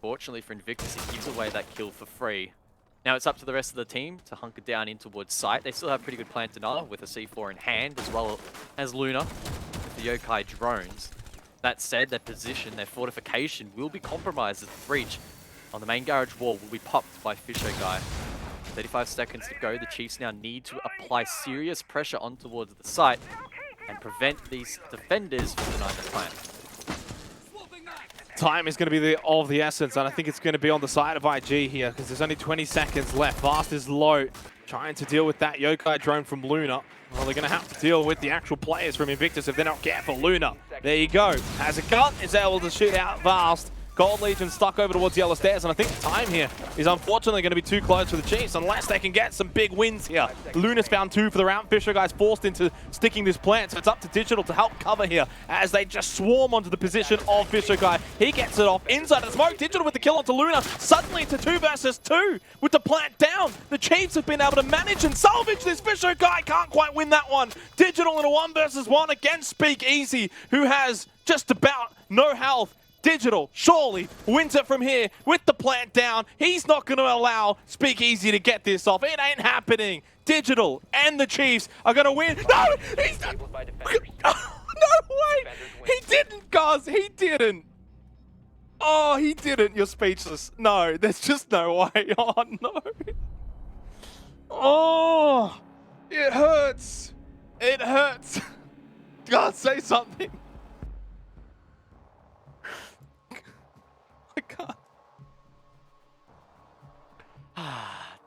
fortunately for Invictus, he gives away that kill for free. Now it's up to the rest of the team to hunker down in towards site. They still have pretty good plan denial with a C4 in hand, as well as Luna with the Yokai drones. That said, their position, their fortification will be compromised as the breach on the main garage wall will be popped by Fisher Guy. 35 seconds to go. The Chiefs now need to apply serious pressure on towards the site and prevent these defenders from denying the plan. Time is going to be of the essence, and I think it's going to be on the side of IG here because there's only 20 seconds left. Fast is low, trying to deal with that Yokai drone from Luna. Well, they're going to have to deal with the actual players from Invictus if they're not careful. Luna, there you go. Has a gun, is able to shoot out Vast. Gold Legion stuck over towards Yellow Stairs, and I think the time here is unfortunately going to be too close for the Chiefs unless they can get some big wins here. Luna's found 2 for the round. Fisher Guy's forced into sticking this plant, so it's up to Digital to help cover here as they just swarm onto the position of Fisher Guy. He gets it off inside of the smoke. Digital with the kill onto Luna. Suddenly it's a 2 versus 2 with the plant down. The Chiefs have been able to manage and salvage this. Fisher Guy can't quite win that one. Digital in a 1 versus 1 against Speak Easy, who has just about no health. Digital surely wins it from here with the plant down. He's not going to allow Speak Easy to get this off. It ain't happening. Digital and the Chiefs are going to win. No, he's not. No way. He didn't, guys. He didn't. Oh, he didn't. You're speechless. No, there's just no way. Oh, no. Oh, it hurts. It hurts. God, say something. I can't.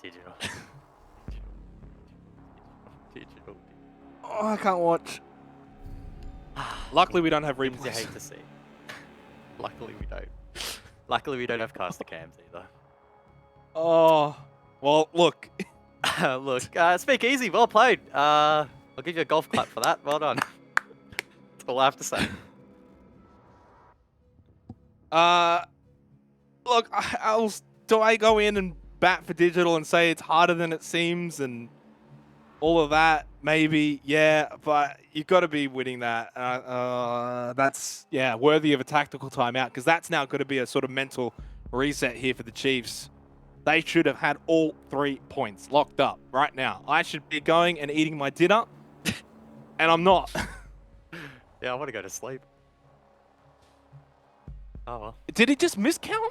Digital. Digital. Oh, I can't watch. Luckily, we don't have Things you replays. hate to see. Luckily we don't. Luckily we don't have caster cams either. Oh, well, look. Look, speak easy, well played. I'll give you a golf clap for that. Well done. That's all I have to say. Look, do I go in and bat for Digital and say it's harder than it seems and all of that? Maybe, yeah, but you've got to be winning that. That's, yeah, worthy of a tactical timeout because that's now going to be a sort of mental reset here for the Chiefs. They should have had all 3 points locked up right now. I should be going and eating my dinner, and I'm not. Yeah, I want to go to sleep. Oh well. Did he just miscount?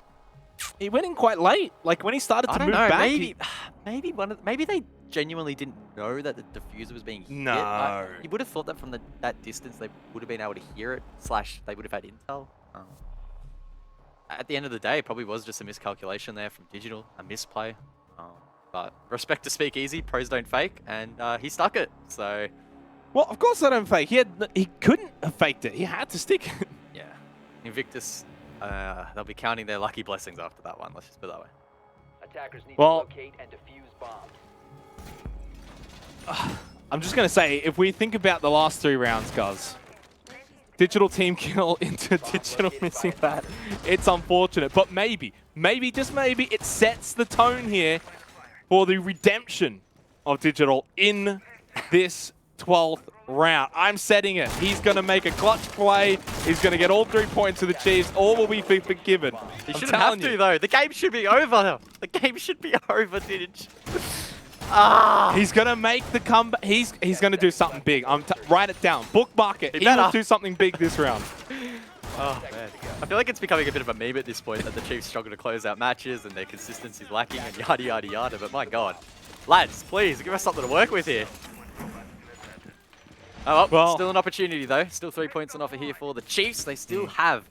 He went in quite late. Like when he started to I don't move know. back. Maybe they genuinely didn't know that the diffuser was being hit. No. You would have thought that from that distance they would have been able to hear it. / they would have had intel. At the end of the day, it probably was just a miscalculation there from Digital, a misplay. But respect to Speak Easy, pros don't fake, and he stuck it. So Well, of course I don't fake. He couldn't have faked it. He had to stick it. yeah, Invictus, they'll be counting their lucky blessings after that one. Let's just put it that way. Attackers need Well- to locate and defuse bombs. I'm just going to say, if we think about the last 3 rounds, guys, Digital team kill into Digital missing that. It's unfortunate, but maybe, just maybe, it sets the tone here for the redemption of Digital in this 12th round. I'm setting it. He's going to make a clutch play. He's going to get all 3 points to the Chiefs. All will be forgiven. He I'm shouldn't telling have to you. though. The game should be over. The game should be over, Didge. He's going to make the comeback. He's going to do something big. Write it down. Bookmark it. He better. will do something big this round. Oh man, I feel like it's becoming a bit of a meme at this point that the Chiefs struggle to close out matches and their consistency is lacking and yada yada yada. But my God, lads, please give us something to work with here. Oh well, still an opportunity though. Still 3 points on offer here for the Chiefs. They still have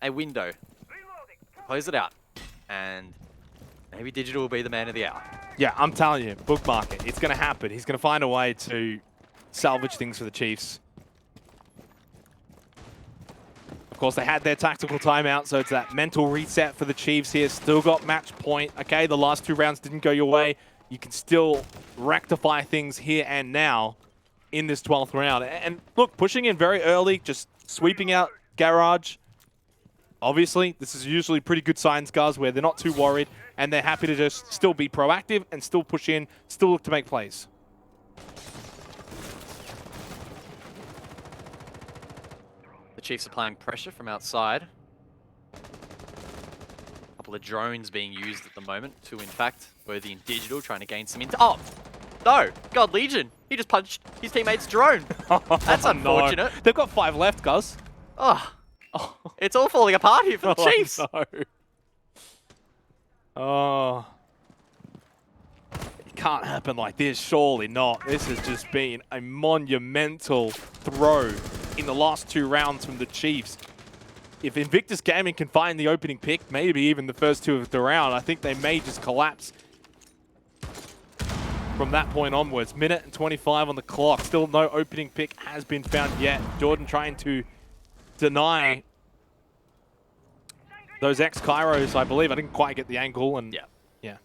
a window. Close it out, and maybe Digital will be the man of the hour. Yeah, I'm telling you, bookmark it. It's going to happen. He's going to find a way to salvage things for the Chiefs. Of course, they had their tactical timeout, so it's that mental reset for the Chiefs here. Still got match point. Okay, the last 2 rounds didn't go your way. You can still rectify things here and now in this 12th round. And look, pushing in very early, just sweeping out Garage. Obviously, this is usually pretty good signs, guys, where they're not too worried and they're happy to just still be proactive and still push in, still look to make plays. The Chiefs are applying pressure from outside. A couple of drones being used at the moment. 2, in fact, Worthy and Digital trying to gain some intel. Oh, no. God, Legion. He just punched his teammate's drone. That's unfortunate. No. They've got 5 left, guys. Oh, it's all falling apart here for the Chiefs. No. Oh. It can't happen like this, surely not. This has just been a monumental throw in the last 2 rounds from the Chiefs. If Invictus Gaming can find the opening pick, maybe even the first 2 of the round, I think they may just collapse from that point onwards. Minute and 25 on the clock. Still no opening pick has been found yet. Jordan trying to deny those X-Kairos, I believe. I didn't quite get the angle. And Yeah. Yeah.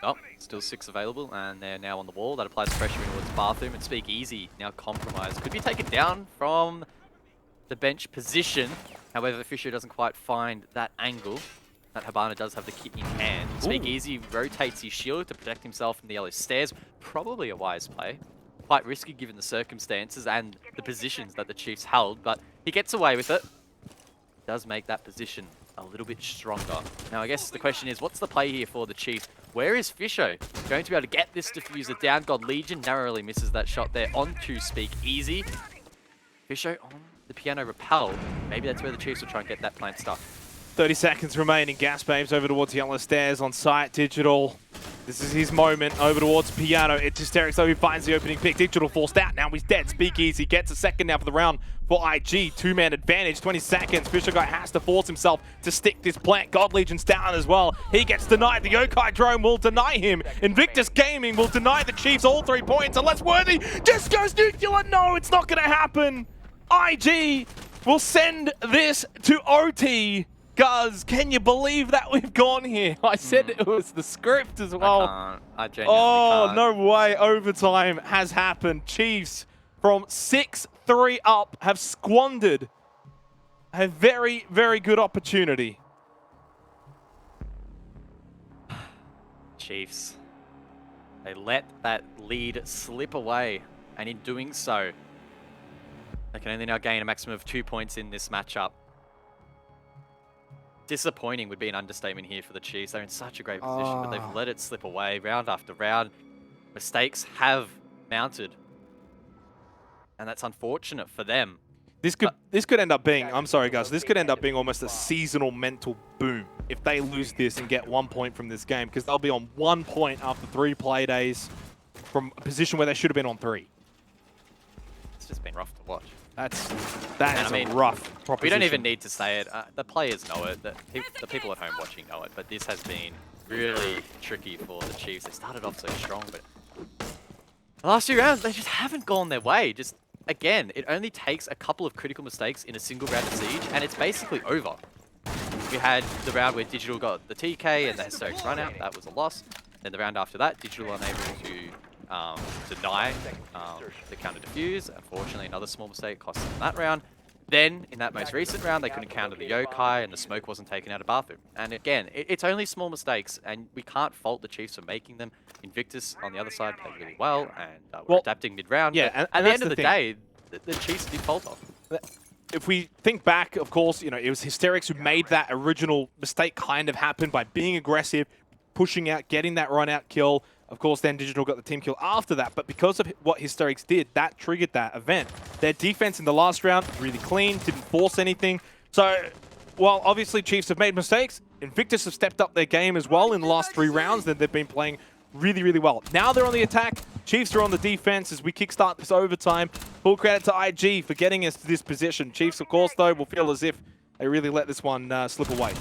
Oh, still 6 available, and they're now on the wall. That applies pressure towards Bathroom, and Speak Easy now compromised. Could be taken down from the bench position. However, Fisher doesn't quite find that angle. That Habana does have the kit in hand. Speak Easy rotates his shield to protect himself from the yellow stairs. Probably a wise play. Quite risky given the circumstances and the positions that the Chiefs held, but he gets away with it. Does make that position a little bit stronger. Now, I guess the question is, what's the play here for the Chiefs? Where is Fisher going to be able to get this diffuser down? God, Legion narrowly misses that shot there onto Speak Easy. Fisher on the piano repel. Maybe that's where the Chiefs will try and get that plant stuck. 30 seconds remaining. Gas Babes over towards Yellow Stairs on site. Digital This is his moment over towards Piano. It's Hysterics though, he finds the opening pick. Digital forced out, now he's dead. Speakeasy gets a second now for the round for IG. Two-man advantage, 20 seconds. Fisher Guy has to force himself to stick this plant. God Legion's down as well. He gets denied. The Yokai drone will deny him. Invictus Gaming will deny the Chiefs all 3 points unless Worthy just goes nuclear. No, it's not going to happen. IG will send this to OT. Guys, can you believe that we've gone here? I said it was the script as well. I genuinely can't. No way. Overtime has happened. Chiefs from 6-3 up have squandered a very, very good opportunity. Chiefs. They let that lead slip away, and in doing so, they can only now gain a maximum of 2 points in this matchup. Disappointing would be an understatement here for the Chiefs. They're in such a great position, but they've let it slip away round after round. Mistakes have mounted, and that's unfortunate for them. This could end up being, I'm sorry guys, this could end up being almost a seasonal mental boom if they lose this and get 1 point from this game, because they'll be on 1 point after 3 play days from a position where they should have been on 3. It's just been rough to watch. That is a rough proposition. We don't even need to say it. The players know it. The people at home watching know it. But this has been really tricky for the Chiefs. They started off so strong, but the last 2 rounds, they just haven't gone their way. Just, again, it only takes a couple of critical mistakes in a single round of Siege, and it's basically over. We had the round where Digital got the TK and the Hysterics run out. That was a loss. Then the round after that, Digital unable to deny the counter defuse. Unfortunately, another small mistake cost them that round. Then, in that most recent round, they couldn't counter the Yokai and the smoke wasn't taken out of bathroom. And again, it's only small mistakes, and we can't fault the Chiefs for making them. Invictus, on the other side, played really well, and we're adapting mid-round. Yeah, and at the end of the day, the Chiefs did fault off. If we think back, of course, you know, it was Hysterics who made that original mistake kind of happen by being aggressive, pushing out, getting that run-out kill. Of course, then Digital got the team kill after that, but because of what Hysterics did, that triggered that event. Their defense in the last round, really clean, didn't force anything. So, while obviously Chiefs have made mistakes, Invictus have stepped up their game as well in the last 3 rounds, that they've been playing really, really well. Now they're on the attack, Chiefs are on the defense as we kickstart this overtime. Full credit to IG for getting us to this position. Chiefs, of course, though, will feel as if they really let this one slip away.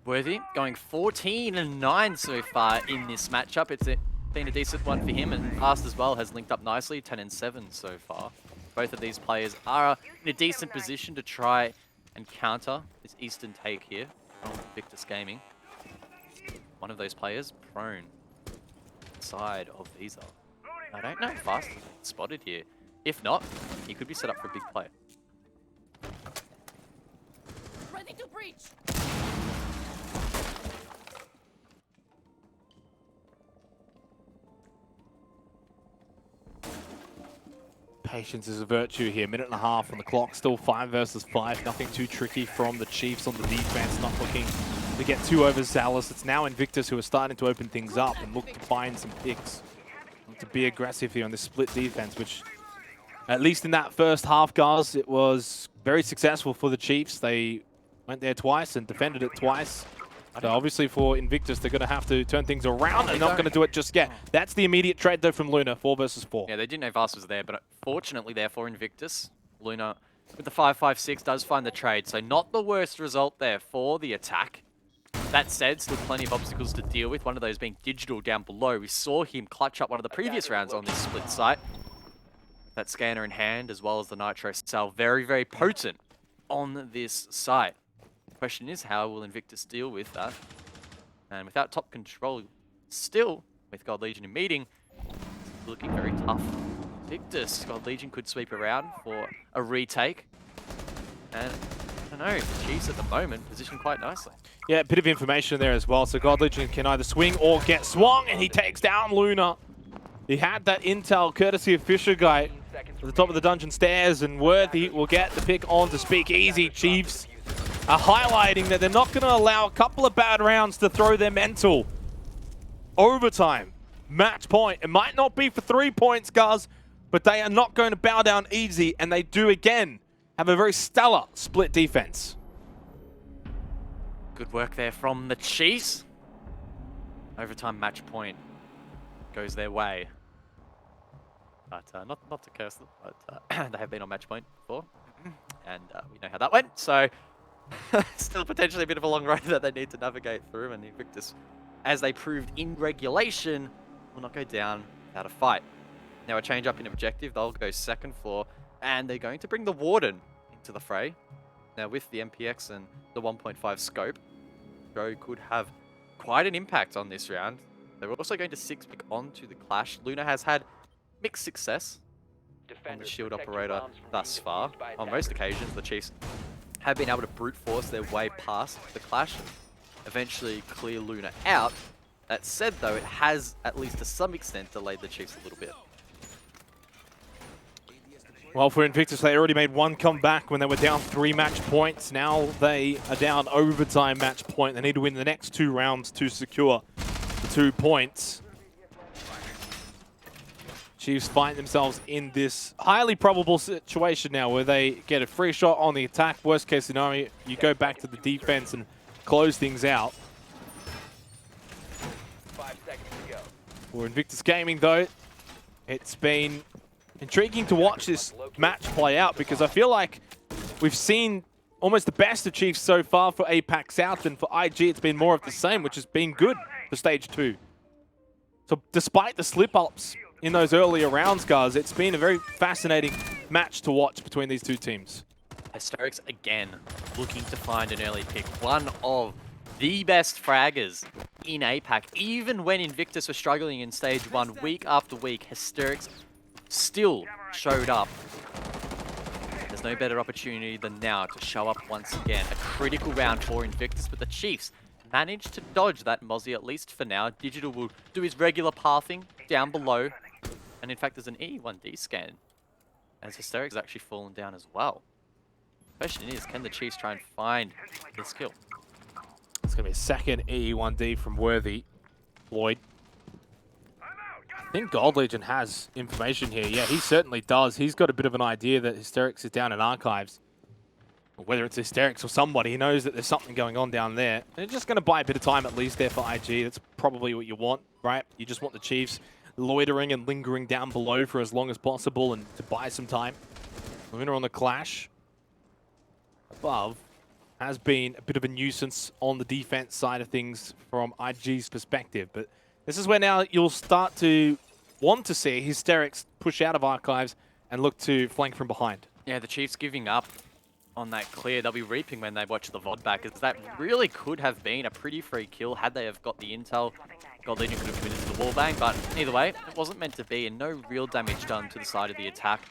Worthy going 14-9 so far in this matchup. It's been a decent one for him, and Fast as well has linked up nicely, 10-7 so far. Both of these players are in a decent position to try and counter this Eastern take here from Invictus Gaming. One of those players prone side of Visa. I don't know if Fast is spotted here. If not, he could be set up for a big play. Ready to breach. Patience is a virtue here. 1.5 minutes on the clock. Still 5 versus 5. Nothing too tricky from the Chiefs on the defense. Not looking to get too overzealous. It's now Invictus who are starting to open things up and look to find some picks. Look to be aggressive here on this split defense, which, at least in that first half, guys, it was very successful for the Chiefs. They went there twice and defended it twice. So obviously for Invictus, they're going to have to turn things around. They're not going to do it just yet. That's the immediate trade, though, from Luna, 4 versus 4. Yeah, they didn't know Vast was there, but fortunately there for Invictus, Luna with the 5.56 does find the trade. So not the worst result there for the attack. That said, still plenty of obstacles to deal with. One of those being Digital down below. We saw him clutch up one of the previous rounds on this split site. That scanner in hand, as well as the Nitro cell, very, very potent on this site. Question is, how will Invictus deal with that? And without top control, still with God Legion in meeting, it's looking very tough. Invictus, God Legion could sweep around for a retake. And I don't know, the Chiefs at the moment position quite nicely. Yeah, a bit of information there as well. So God Legion can either swing or get swung, and he takes down Luna. He had that intel courtesy of Fisher Guy at the top of the dungeon stairs, and Worthy will get the pick on to Speakeasy. Chiefs are highlighting that they're not going to allow a couple of bad rounds to throw their mental. Overtime, match point. It might not be for 3 points, guys, but they are not going to bow down easy, and they do again have a very stellar split defense. Good work there from the Chiefs. Overtime match point goes their way. But not to curse them, but they have been on match point before. And we know how that went. So still potentially a bit of a long road that they need to navigate through. And Invictus, as they proved in regulation, will not go down without a fight. Now a change up in objective. They'll go second floor. And they're going to bring the Warden into the fray. Now with the MPX and the 1.5 scope, Joe could have quite an impact on this round. They're also going to 6-pick onto the Clash. Luna has had mixed success on the shield operator thus far. On most occasions, the Chiefs have been able to brute force their way past the Clash and eventually clear Luna out. That said, though, it has, at least to some extent, delayed the Chiefs a little bit. Well, for Invictus, they already made one comeback when they were down 3 match points. Now they are down overtime match point. They need to win the next 2 rounds to secure the 2 points. Chiefs find themselves in this highly probable situation now where they get a free shot on the attack. Worst case scenario, you go back to the defense and close things out. 5 seconds to go. For Invictus Gaming, though, it's been intriguing to watch this match play out because I feel like we've seen almost the best of Chiefs so far for APAC South, and for IG it's been more of the same, which has been good for Stage 2. So despite the slip-ups in those earlier rounds, guys, it's been a very fascinating match to watch between these 2 teams. Hysterics again looking to find an early pick. One of the best fraggers in APAC. Even when Invictus were struggling in Stage 1 week after week, Hysterics still showed up. There's no better opportunity than now to show up once again. A critical round for Invictus, but the Chiefs managed to dodge that Mozzie, at least for now. Digital will do his regular pathing down below. And in fact, there's an E1D scan, as Hysterics has actually fallen down as well. Question is, can the Chiefs try and find this kill? It's going to be a second E1D from Worthy. Lloyd. I think Gold Legion has information here. Yeah, he certainly does. He's got a bit of an idea that Hysterics is down in Archives. Whether it's Hysterics or somebody, he knows that there's something going on down there. They're just going to buy a bit of time at least there for IG. That's probably what you want, right? You just want the Chiefs loitering and lingering down below for as long as possible and to buy some time. Luna on the Clash. Above has been a bit of a nuisance on the defense side of things from IG's perspective. But this is where now you'll start to want to see Hysterics push out of Archives and look to flank from behind. Yeah, the Chiefs giving up on that clear. They'll be reaping when they watch the VOD back, as that really could have been a pretty free kill had they have got the intel. Gold Legion could have committed to the wallbang, but either way, it wasn't meant to be, and no real damage done to the side of the attack.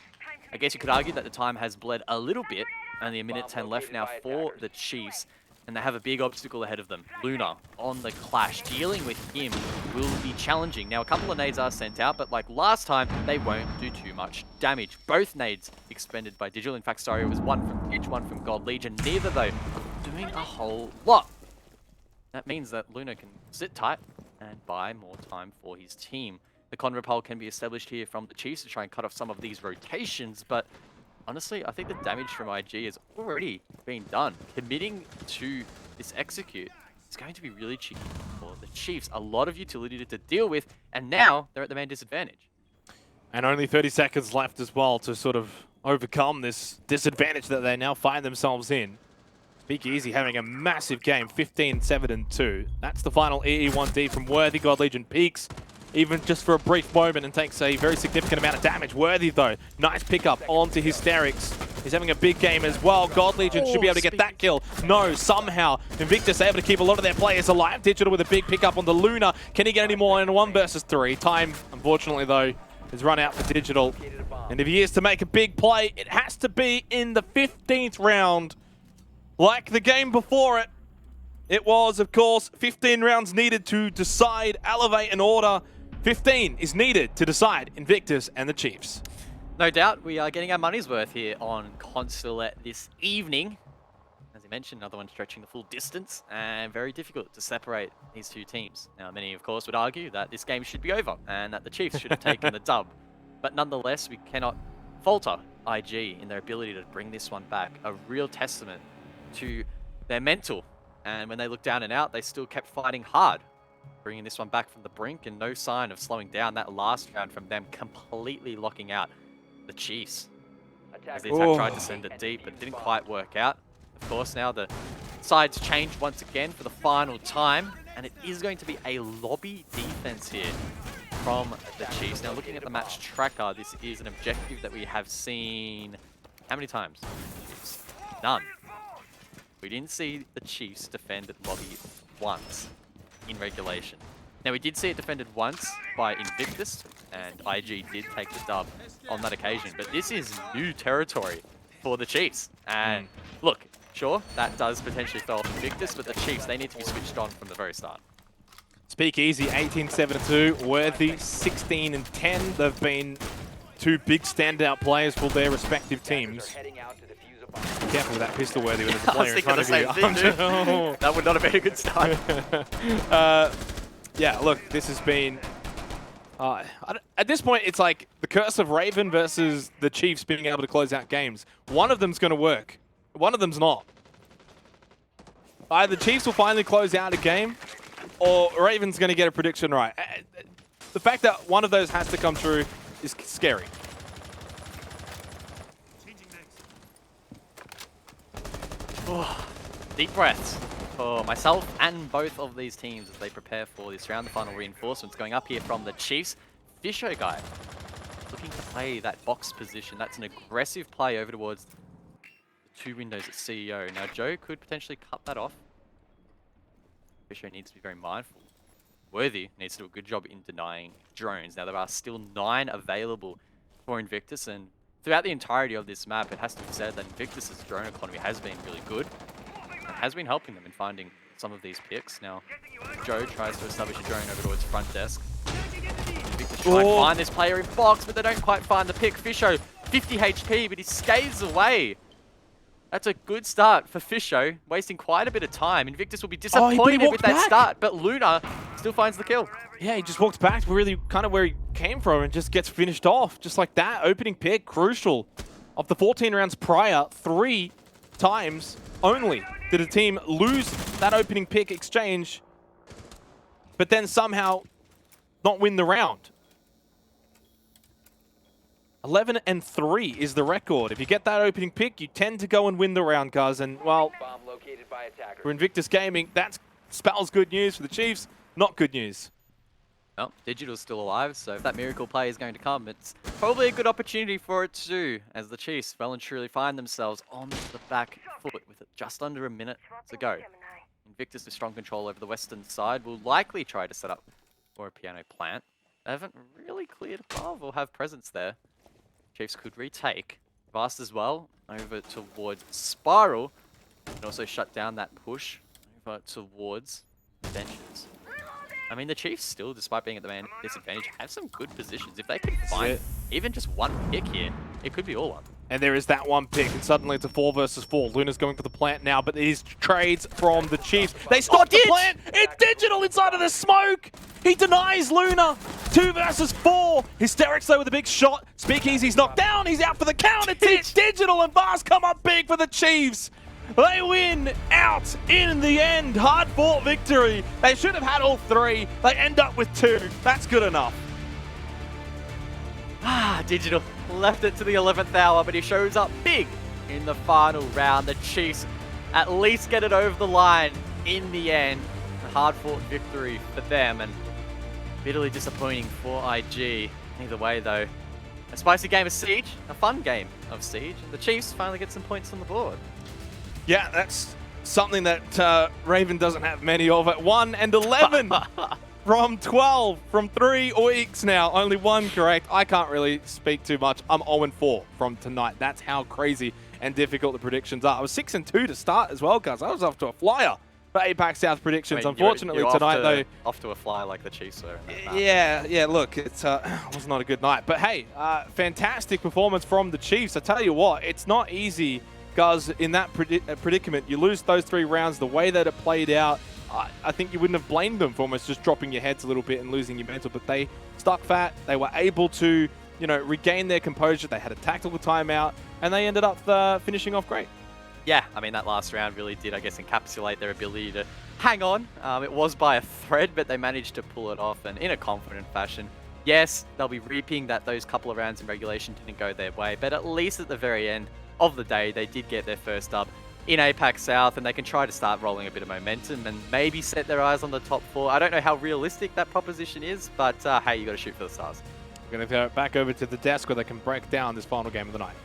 I guess you could argue that the time has bled a little bit. Only a minute 10 left now for the Chiefs, and they have a big obstacle ahead of them. Luna on the Clash. Dealing with him will be challenging. Now, a couple of nades are sent out, but like last time, they won't do too much damage. Both nades expended by Digital. In fact, sorry, it was one from Pitch, one from Gold Legion. Neither, though, doing a whole lot. That means that Luna can sit tight and buy more time for his team. The Conrepel can be established here from the Chiefs to try and cut off some of these rotations, but honestly, I think the damage from IG has already been done. Committing to this execute is going to be really cheeky for the Chiefs. A lot of utility to deal with, and now they're at the main disadvantage. And only 30 seconds left as well to sort of overcome this disadvantage that they now find themselves in. Speakeasy having a massive game, 15-7-2. That's the final EE1D from Worthy. God Legion peaks, even just for a brief moment, and takes a very significant amount of damage. Worthy, though, nice pickup onto Hysterics. He's having a big game as well. God Legion should be able to get that kill. No, somehow Invictus able to keep a lot of their players alive. Digital with a big pickup on the Luna. Can he get any more in 1 versus 3? Time, unfortunately, though, has run out for Digital. And if he is to make a big play, it has to be in the 15th round. Like the game before it, it was, of course, 15 rounds needed to decide, elevate an order. 15 is needed to decide Invictus and the Chiefs. No doubt, we are getting our money's worth here on Consulate this evening. As you mentioned, another one stretching the full distance, and very difficult to separate these 2 teams. Now, many, of course, would argue that this game should be over, and that the Chiefs should have taken the dub. But nonetheless, we cannot falter IG in their ability to bring this one back. A real testament to their mental And when they looked down and out, they still kept fighting hard, bringing this one back from the brink, and no sign of slowing down. That last round from them completely locking out the Chiefs. As the attack tried to send it deep, but didn't quite work out. Of course, now the sides change once again for the final time, and it is going to be a lobby defense here from the Chiefs. Now, looking at the match tracker, this is an objective that we have seen how many times? None. We didn't see the Chiefs defend lobby once in regulation. Now, we did see it defended once by Invictus, and IG did take the dub on that occasion. But this is new territory for the Chiefs. And look, sure, that does potentially throw off Invictus, but the Chiefs, they need to be switched on from the very start. Speakeasy, 18-7-2, Worthy, 16-10. They've been two big standout players for their respective teams. Be careful with that pistol, Worthy, when there's a player in front of you. That would not have been a good start. Yeah, look, this has been... at this point, it's like the curse of Raven versus the Chiefs being able to close out games. One of them's going to work. One of them's not. Either the Chiefs will finally close out a game, or Raven's going to get a prediction right. The fact that one of those has to come true is scary. Deep breaths for myself and both of these teams as they prepare for this round. The final reinforcements going up here from the Chiefs. Fisher guy looking to play that box position. That's an aggressive play over towards the two windows at CEO. Now, Joe could potentially cut that off. Fisher needs to be very mindful. Worthy needs to do a good job in denying drones. Now, there are still 9 available for Invictus, and throughout the entirety of this map, it has to be said that Invictus's drone economy has been really good. It has been helping them in finding some of these picks. Now, Joe tries to establish a drone over towards front desk. Invictus try and find this player in box, but they don't quite find the pick. Fisho, 50 HP, but he scathes away. That's a good start for Fisho, wasting quite a bit of time. Invictus will be disappointed with that start, but Luna still finds the kill. Yeah, he just walks back to really kind of where he came from and just gets finished off. Just like that, opening pick, crucial. Of the 14 rounds prior, 3 times only did a team lose that opening pick exchange, but then somehow not win the round. 11-3 is the record. If you get that opening pick, you tend to go and win the round, guys. And, well, for Invictus Gaming, that spells good news. For the Chiefs, not good news. Well, Digital's still alive, so if that miracle play is going to come, it's probably a good opportunity for it too, as the Chiefs well and truly find themselves on the back foot with just under a minute to go. Invictus with strong control over the western side will likely try to set up for a piano plant. They haven't really cleared above or have presence there. Chiefs could retake. Vast as well, over towards Spiral, and also shut down that push over towards benches. I mean, the Chiefs still, despite being at the man disadvantage, have some good positions. If they can find even just one pick here, it could be all one. And there is that one pick, and suddenly it's a 4 versus 4. Luna's going for the plant now, but it is trades from the Chiefs. They stop the plant! It's Digital inside of the smoke! He denies Luna! 2 versus 4! Hysterics though with a big shot. Speakeasy's knocked down, he's out for the count. It's Digital and Vast come up big for the Chiefs! They win out in the end. Hard-fought victory. They should have had all 3. They end up with 2. That's good enough. Digital left it to the 11th hour, but he shows up big in the final round. The Chiefs at least get it over the line in the end. A hard-fought victory for them, and bitterly disappointing for IG. Either way, though, a spicy game of Siege, a fun game of Siege. The Chiefs finally get some points on the board. Yeah, that's something that Raven doesn't have many of at 1-11 from 12 from 3 weeks now. Only 1 correct. I can't really speak too much. I'm 0-4 from tonight. That's how crazy and difficult the predictions are. I was 6-2 to start as well, guys. I was off to a flyer for APAC South predictions. Unfortunately, you're tonight, though... Off to a fly like the Chiefs were. Yeah, look, it was not a good night. But hey, fantastic performance from the Chiefs. I tell you what, it's not easy, guys, in that predicament. You lose those 3 rounds, the way that it played out, I think you wouldn't have blamed them for almost just dropping your heads a little bit and losing your mental, but they stuck fat. They were able to, you know, regain their composure. They had a tactical timeout, and they ended up finishing off great. Yeah, I mean, that last round really did, I guess, encapsulate their ability to hang on. It was by a thread, but they managed to pull it off, and in a confident fashion. Yes, they'll be reaping that those couple of rounds in regulation didn't go their way, but at least at the very end of the day, they did get their first dub in APAC South, and they can try to start rolling a bit of momentum and maybe set their eyes on the top 4. I don't know how realistic that proposition is, but hey, you got to shoot for the stars. We're going to go back over to the desk where they can break down this final game of the night.